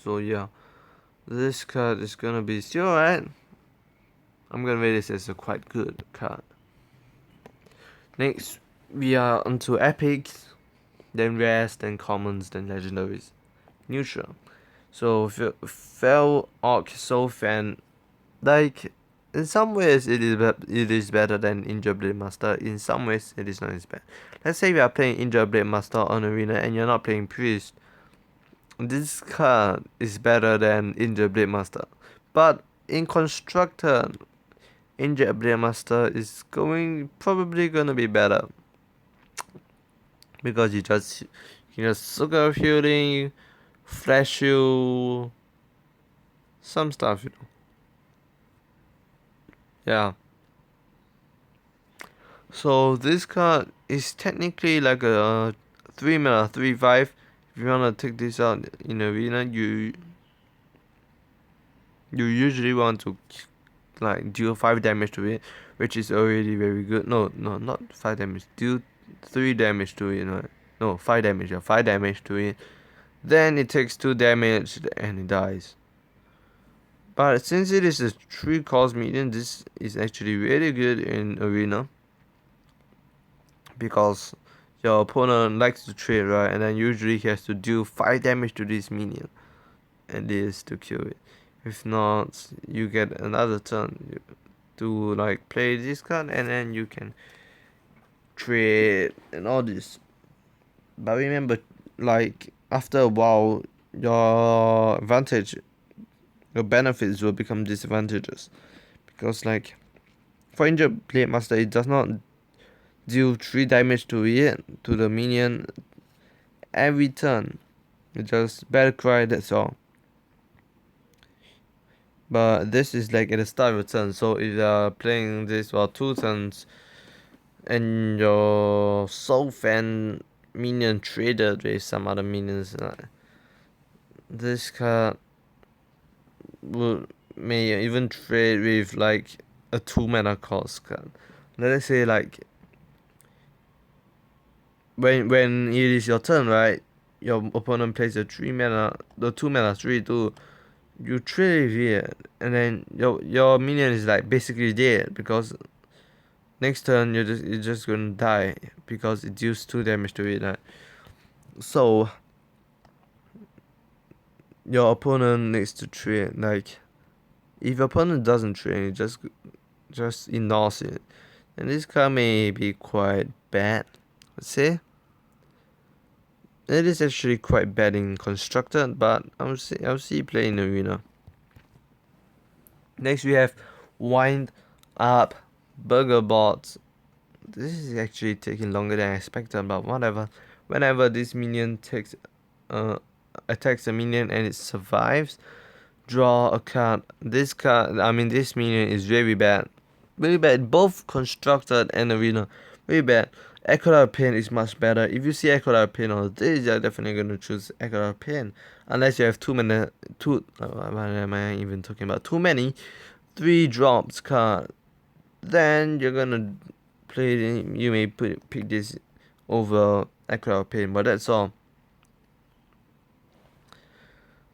So yeah, this card is gonna be still alright. I'm gonna rate this as a quite good card. Next, we are onto epics, then rares, then commons, then legendaries. Neutral. So Fel Orc Soul Fan, like in some ways it is better than Injured Blade Master. In some ways it is not as bad. Let's say we are playing Injured Blade Master on Arena and you're not playing Priest. This card is better than Injured Blade Master. But in Constructor, Injured Blade Master is probably gonna be better. Because you just sugar healing, flash you, some stuff, Yeah. So this card is technically like a 3 mana 3/5. If you wanna take this out in arena, you usually want to like deal 5 damage to it, which is already very good. No, not 5 damage. Deal 3 damage to it. No, 5 damage. Yeah, 5 damage to it. Then it takes 2 damage and it dies. But since it is a 3-cost minion, this is actually really good in arena. Because your opponent likes to trade, right? And then usually he has to deal 5 damage to this minion. And this to kill it. If not, you get another turn to like play this card and then you can trade and all this. But remember, like after a while, your benefits will become disadvantages. Because like for Injured Blade Master, it does not deal 3 damage to the minion every turn. It just battle cry, that's all. But this is like at the start of a turn, so if you are playing this for 2 turns and your Soul Fan minion traded with some other minions, this card may even trade with like a 2 mana cost card. Let's say like when it is your turn, right? Your opponent plays the 2 mana 3/2. You trade it, and then your minion is like basically dead because next turn you're just gonna die because it deals 2 damage to it. Right? So your opponent needs to trade. Like if your opponent doesn't trade, just ignores it, and this card may be quite bad. let's say. It is actually quite bad in constructed, but I'll see play in arena. Next we have Wind Up Burger Bots. This is actually taking longer than I expected, but whatever. Whenever this minion attacks a minion and it survives, draw a card. This minion is very bad. Very bad, both constructed and arena. Very bad. Echo Pain is much better. If you see Echo Pain on this, you're definitely gonna choose Echo Pain. Unless you have what am I even talking about? Too many 3 drops card. Then you're gonna you may pick this over Echo Pain, but that's all.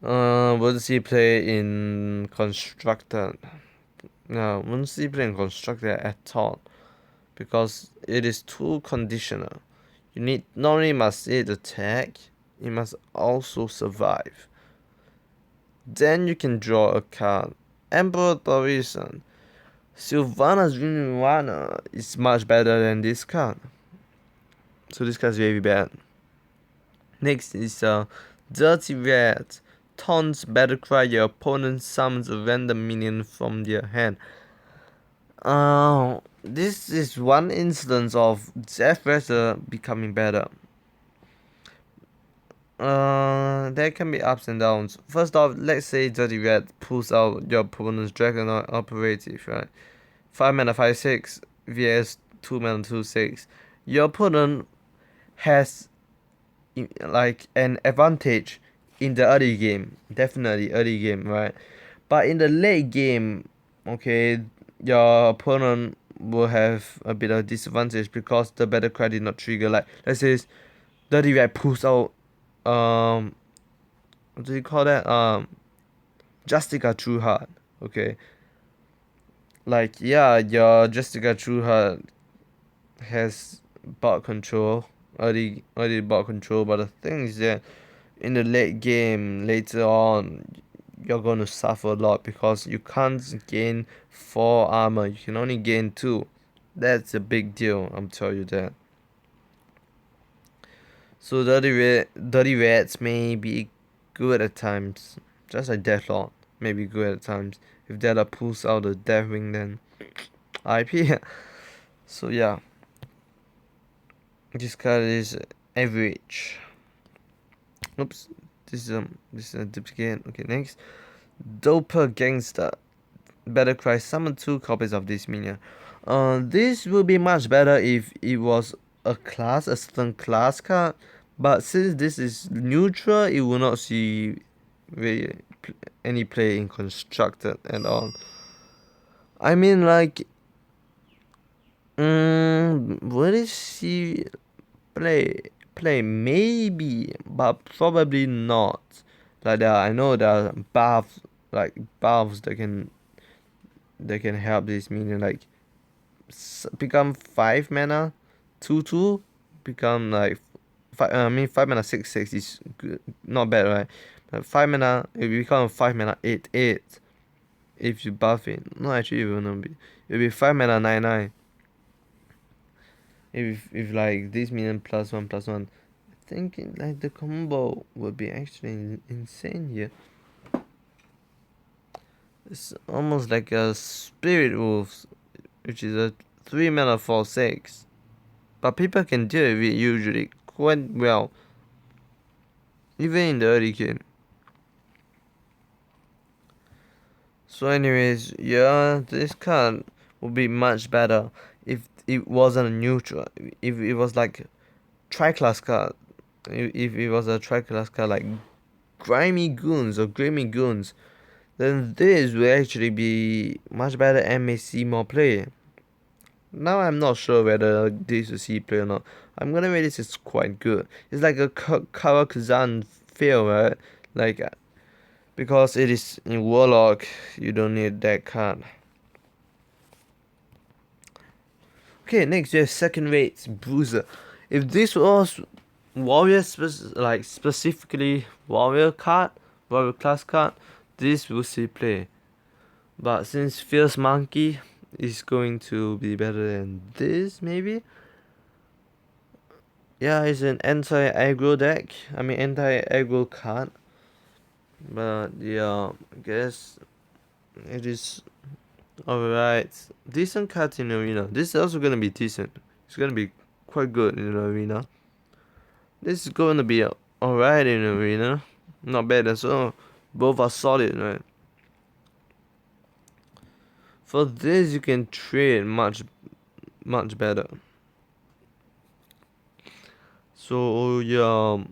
We'll see play in constructed. No, won't see play in constructed at all, because it is too conditional. You need not only must it attack, it must also survive. Then you can draw a card. Emperor Torison. Sylvanas Vinwana is much better than this card. So this card is very bad. Next is Dirty Red. Taunts Battlecry. Your opponent summons a random minion from their hand. This is one instance of Death Wrestler becoming better. There can be ups and downs. First off, let's say Dirty Red pulls out your opponent's Dragonoid Operative, right? 5 mana 5/6 vs 2 mana 2/6. Your opponent has like an advantage in the early game, definitely early game, right? But in the late game, okay, your opponent will have a bit of disadvantage because the battle cry did not trigger. Like let's say Dirty Red pulls out what do you call that? Justica True Heart. Okay. Like yeah, your Justica True Heart has bot control, early bot control, but the thing is that in the late game later on you're gonna suffer a lot because you can't gain 4 armor, you can only gain 2. That's a big deal, I'm telling you that. So Dirty Reds may be good at times, just like Deathlord may be good at times. If Deathlord pulls out the Deathwing, then IP. So yeah, this card is average. Oops, this is a duplicate. Okay, next, Doper Gangster. Battlecry, summon 2 copies of this minion. This will be much better if it was a certain class card, but since this is neutral, it will not see really any play in constructed at all. I mean, like, will it see play maybe, but probably not. Like I know there are buffs, like buffs that can help this minion, like become 5 mana 2/2, become like 5 mana 6/6 is good, not bad, right? But 5 mana it will become 5 mana 8/8 if you buff it. No, actually it will not be. It will be 5 mana 9/9 if like this minion +1/+1. I think like the combo would be actually insane here. It's almost like a Spirit Wolves, which is a 3 mana 4/6. But people can deal with it usually quite well, even in the early game. So anyways, yeah, this card would be much better if it wasn't a neutral. If it was like tri-class card. If it was a tri-class card like Grimy Goons or Grimy Goons, then this will actually be much better and may see more play. Now I'm not sure whether this will see play or not. I'm gonna rate this as quite good. It's like a Karakazan feel, right? Like, because it is in Warlock, you don't need that card. Okay, next we have second rate Bruiser. If this was warrior specifically warrior class card, this will see play. But since Fierce Monkey is going to be better than this, maybe. Yeah, it's an anti-aggro deck. I mean anti-aggro card. But yeah, I guess it is alright. Decent card in arena. This is also gonna be decent. It's gonna be quite good in arena. This is gonna be alright in arena. Not bad as well. Both are solid, right? For this, you can trade much better. So yeah,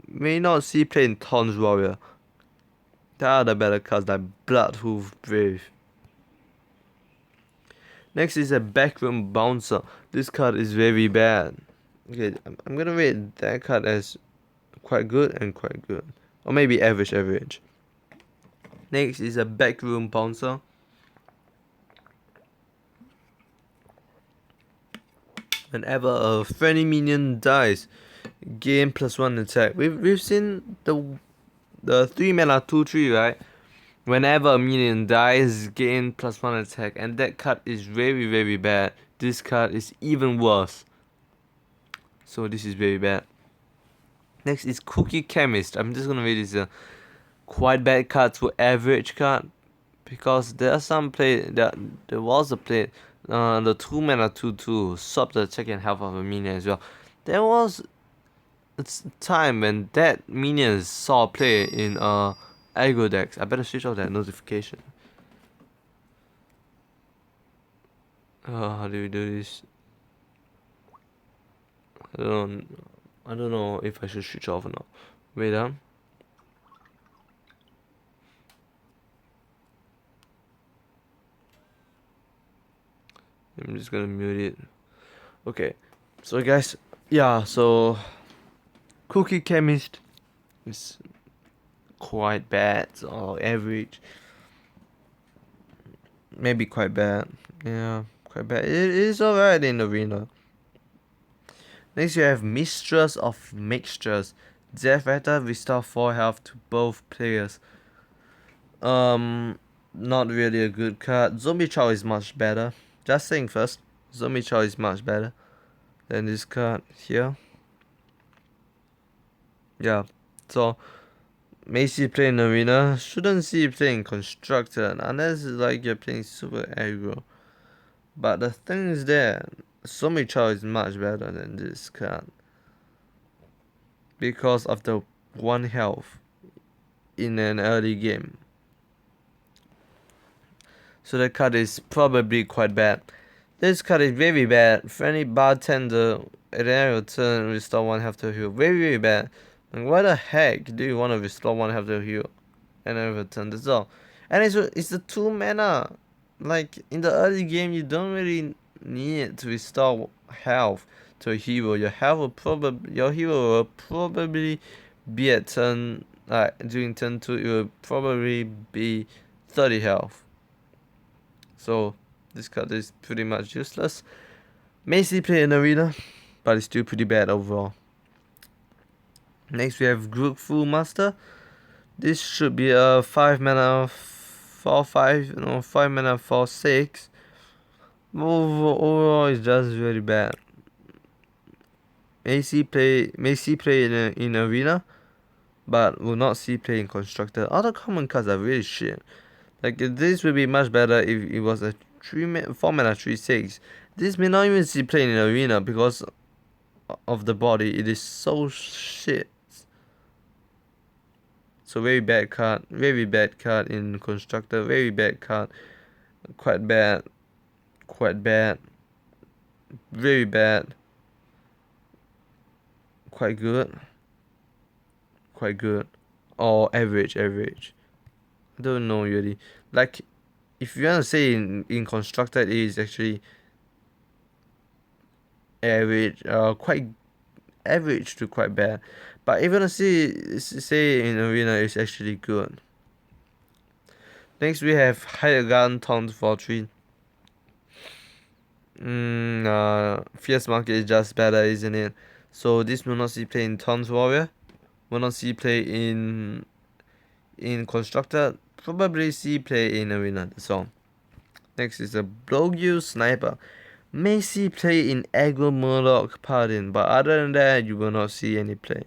may not see play in Tons Warrior. There are the better cards like Bloodhoof Brave. Next is a Backroom Bouncer. This card is very bad. Okay, I'm gonna rate that card as quite good and quite good. Or maybe average. Next is a Backroom Bouncer. Whenever a friendly minion dies, gain +1 attack. We've seen the 3 mana 2/3, right? Whenever a minion dies, gain +1 attack, and that card is very bad. This card is even worse. So this is very bad. Next is Cookie Chemist. I'm just gonna rate this a quite bad card to average card, because there are some play that there was a play the 2 mana 2/2 sub the attack and health of a minion as well. There was a time when that minion saw play in aggro decks. I better switch off that notification. How do we do this? I don't know if I should switch off or not. Wait I'm just gonna mute it. Okay. So guys, yeah, so Cookie Chemist is quite bad or average. Maybe quite bad. Yeah, quite bad. It is alright in arena. Next you have Mistress of Mixtures. Death Ratter, restore 4 health to both players. Not really a good card. Zombie Chow is much better. Just saying first, Zombie Chow is much better than this card here. Yeah, so may see play in arena, shouldn't see play in constructed unless like you're playing super aggro. But the thing is that Zombie Chow is much better than this card because of the 1 health in an early game. So that card is probably quite bad. This card is very bad. Friendly Bartender at the end of your turn restore 1 health to heal. Very bad. Like, why the heck do you want to restore 1 health to heal at the end of your turn? That's all. And it's the 2 mana. Like in the early game, you don't really need to restore health to a hero. Your hero will probably be at turn during turn 2. It will probably be 30 health. So this card is pretty much useless. May see play in arena, but it's still pretty bad overall. Next we have Grookful Master. This should be a 5 mana 4/5, 5 mana 4/6. Overall it's just very bad. May see play in arena, but will not see play in constructed. Other common cards are really shit. Like this would be much better if it was a 4 mana 3/6. This may not even see play in arena because of the body. It is so shit. So very bad card in constructor, very bad card, quite bad, very bad, quite good, or average. I don't know really. Like if you want to say in constructor, it is actually average, quite average to quite bad. But even to say in arena is actually good. Next we have Hydreigon Taunt Fortree. Fierce Market is just better, isn't it? So this will not see play in Taunt Warrior. Will not see play in Constructed. Probably see play in arena. That's all. Next is a Blowgill Sniper. may see play in aggro Murloc Paladin, but other than that, you will not see any play.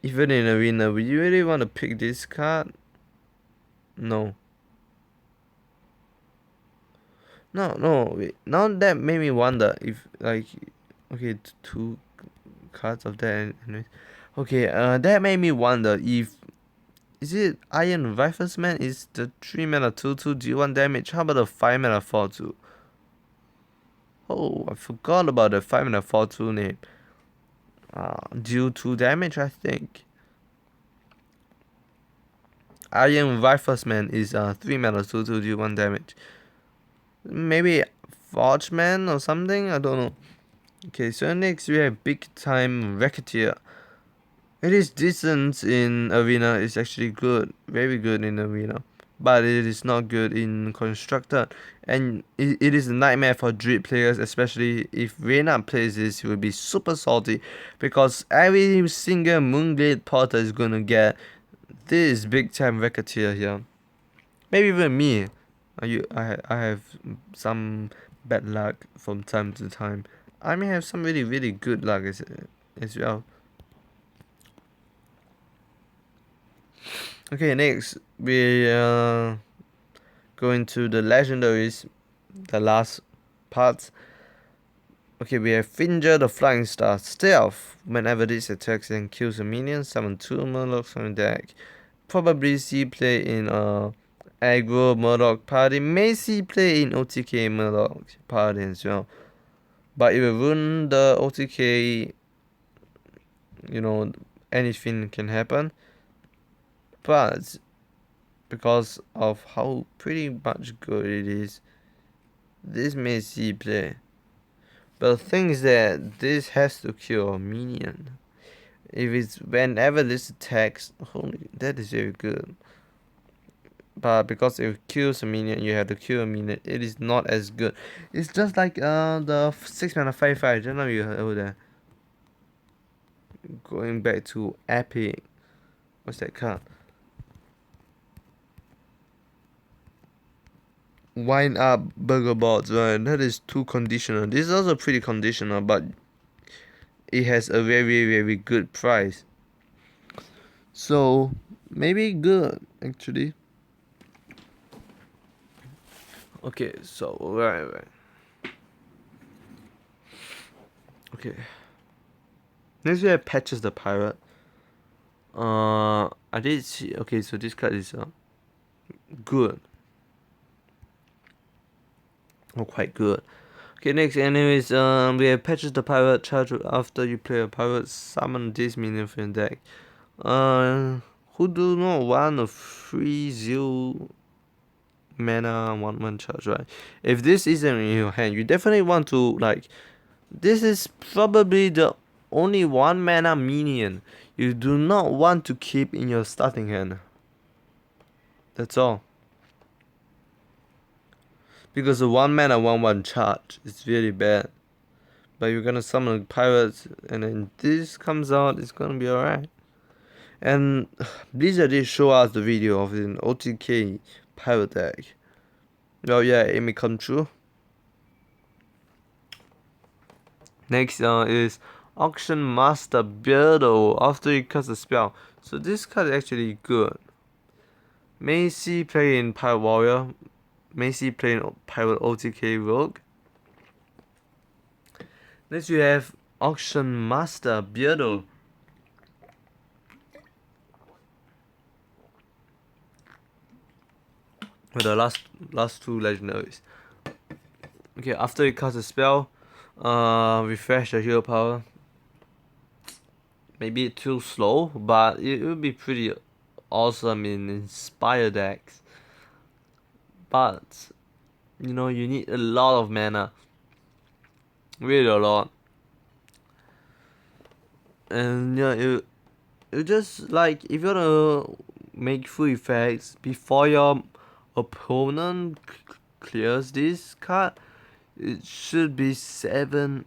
Even in arena, would you really want to pick this card? No. No, wait. Now that made me wonder if, like, okay, two cards of that anyways. Okay, that made me wonder if, is it Iron Riflesman is the 3 mana 2/2 do 1 damage? How about the 5 mana 4/2? Oh, I forgot about the 5 mana 4/2 name. Deal 2 damage, I think. Iron Riflesman is 3 mana 2/2 do 1 damage. Maybe Forgeman or something? I don't know. Okay, so next we have Big Time Racketeer. It is decent in arena. It's actually good, very good in arena, but it is not good in constructed, and it is a nightmare for Druid players, especially if Reyna plays this. He will be super salty because every single Moonglade Porter is gonna get this Big Time Racketeer here. Maybe even me. I have some bad luck from time to time. I may have some really good luck as well. Okay, next we go into the legendaries, the last part. Okay, we have Finger the Flying Star. Stealth. Whenever this attacks and kills a minion, summon 2 Murlocs from the deck. Probably see play in aggro Murloc party. May see play in OTK Murloc party as well. But if you ruin the OTK, you know, anything can happen. But because of how pretty much good it is, this may see play. But the thing is that this has to kill a minion. If it's whenever this attacks, holy, that is very good. But because if it kills a minion, you have to kill a minion. It is not as good. It's just like the 6 mana 5/5. Just now you heard that. Going back to epic. What's that card? Wind up burger bots, right? That is too conditional. This is also pretty conditional, but it has a very good price. So maybe good actually. Okay, so right. Okay. Next we have Patches the Pirate. I did see. Okay, so this card is good. Oh, quite good. Okay, next, anyways, we have Patches the Pirate. Charge after you play a pirate, summon this minion from your deck. Who do not want a 3/0 mana 1/1 charge, right? If this isn't in your hand, you definitely want to, like, this is probably the only 1 mana minion you do not want to keep in your starting hand. That's all. Because the 1 mana 1/1 charge is really bad. But you're gonna summon pirates and then this comes out, it's gonna be alright. And Blizzard did show us the video of an OTK pirate deck. Well, yeah, it may come true. Next is Auction Master Beardo after he casts a spell. So this card is actually good. May see play in Pirate Warrior. May see play in Pirate OTK Rogue. Next you have Auction Master Beardo. With the last two legendaries. Okay, after you cast a spell, refresh the hero power. Maybe too slow, but it would be pretty awesome in Inspire decks. But you know, you need a lot of mana. Really a lot. And yeah, you just like if you wanna make full effects before your opponent clears this card, it should be 7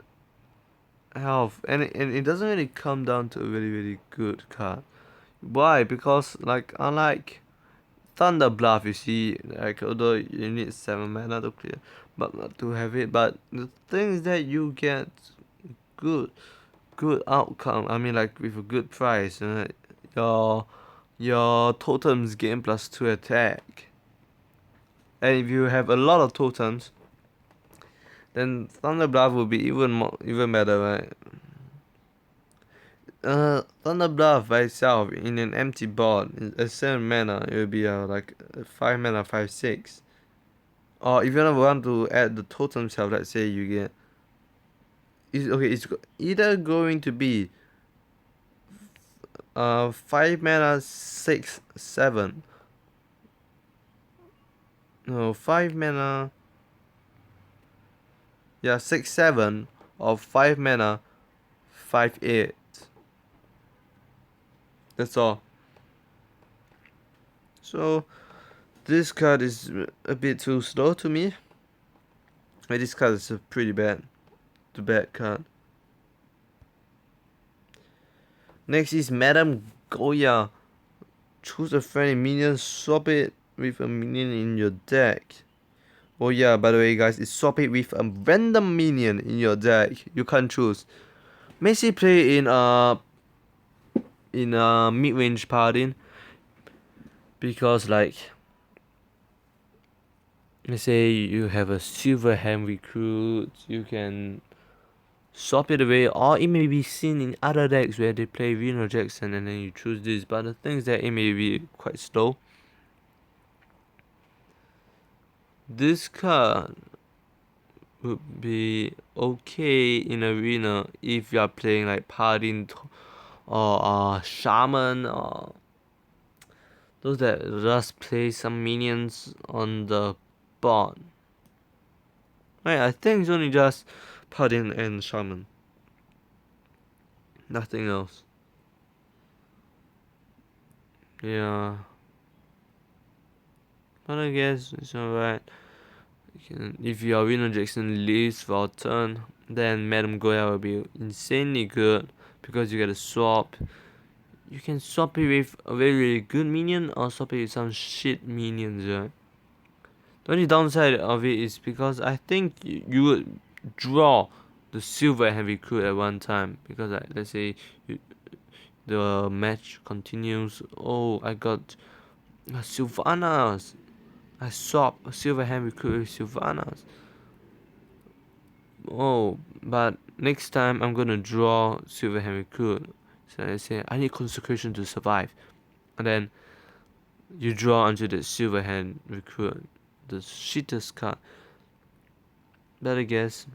health, and it doesn't really come down to a really good card. Why? Because like unlike Thunder Bluff, you see, like although you need 7 mana to clear, but not to have it. But the thing is that you get good outcome. I mean, like with a good price. Your totems gain +2 attack, and if you have a lot of totems, then Thunder Bluff will be even better, right? Thunder Bluff by itself in an empty board at 7 mana, it will be like 5 mana 5/6. Or if you want to add the totem itself, let's say you get, it's either going to be 5 mana 6 7. No, 5 mana, yeah, 6 7, or 5 mana 5/8. That's all. So this card is a bit too slow to me. This card is pretty bad. The bad card. Next is Madame Goya. Choose a friendly minion, swap it with a minion in your deck. Oh yeah, by the way guys, it's swap it with a random minion in your deck. You can't choose. Messi play in mid-range paladin, because like, let's say you have a silver hand recruit, you can swap it away, or it may be seen in other decks where they play Gadgetzan and then you choose this. But the thing is that it may be quite slow. This card would be okay in arena if you are playing like paladin or shaman, or those that just play some minions on the board. Right, I think it's only just paladin and shaman, nothing else. Yeah, but I guess it's alright. If your Gadgetzan leaves for a turn, then Madame Goya will be insanely good, because you get a swap. You can swap it with a very good minion, or swap it with some shit minions, right? The only downside of it is because I think you would draw the silver hand recruit at one time, because like, let's say the match continues. Oh, I got Sylvanas. I swap a silver hand recruit with Sylvanas. Oh, but next time I'm gonna draw silver hand recruit. So I say I need consecration to survive, and then you draw onto the silver hand recruit, the shittest card. But I guess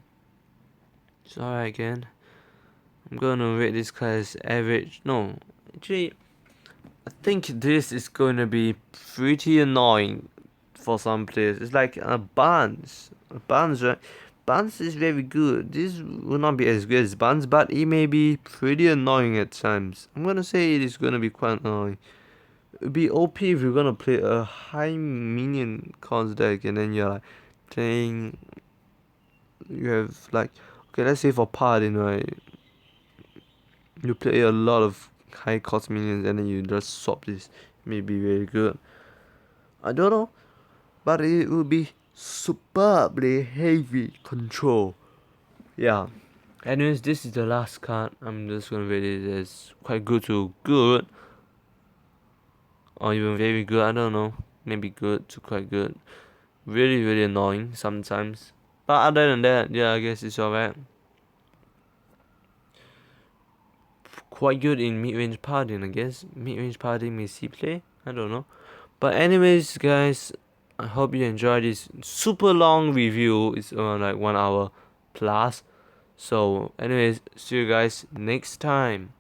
it's alright again. I'm gonna rate this card as average. No, actually, I think this is gonna be pretty annoying for some players. It's like a Barnes. Right? Barnes is very good. This will not be as good as Barnes, but it may be pretty annoying at times. I'm gonna say it is gonna be quite annoying. It'd be OP if you're gonna play a high minion cost deck and then you're like playing. You have like, okay, let's say for Paladin, right? You play a lot of high cost minions and then you just swap this. It may be very good. I don't know, but it will be superbly heavy control. Yeah. Anyways, this is the last card. I'm just gonna rate it as quite good to good, or even very good. I don't know. Maybe good to quite good. Really, really annoying sometimes. But other than that, yeah, I guess it's alright. Quite good in mid-range paladin, I guess. Mid-range paladin may see play. I don't know. But anyways, guys, I hope you enjoyed this super long review. It's around like 1 hour plus. So anyways, see you guys next time.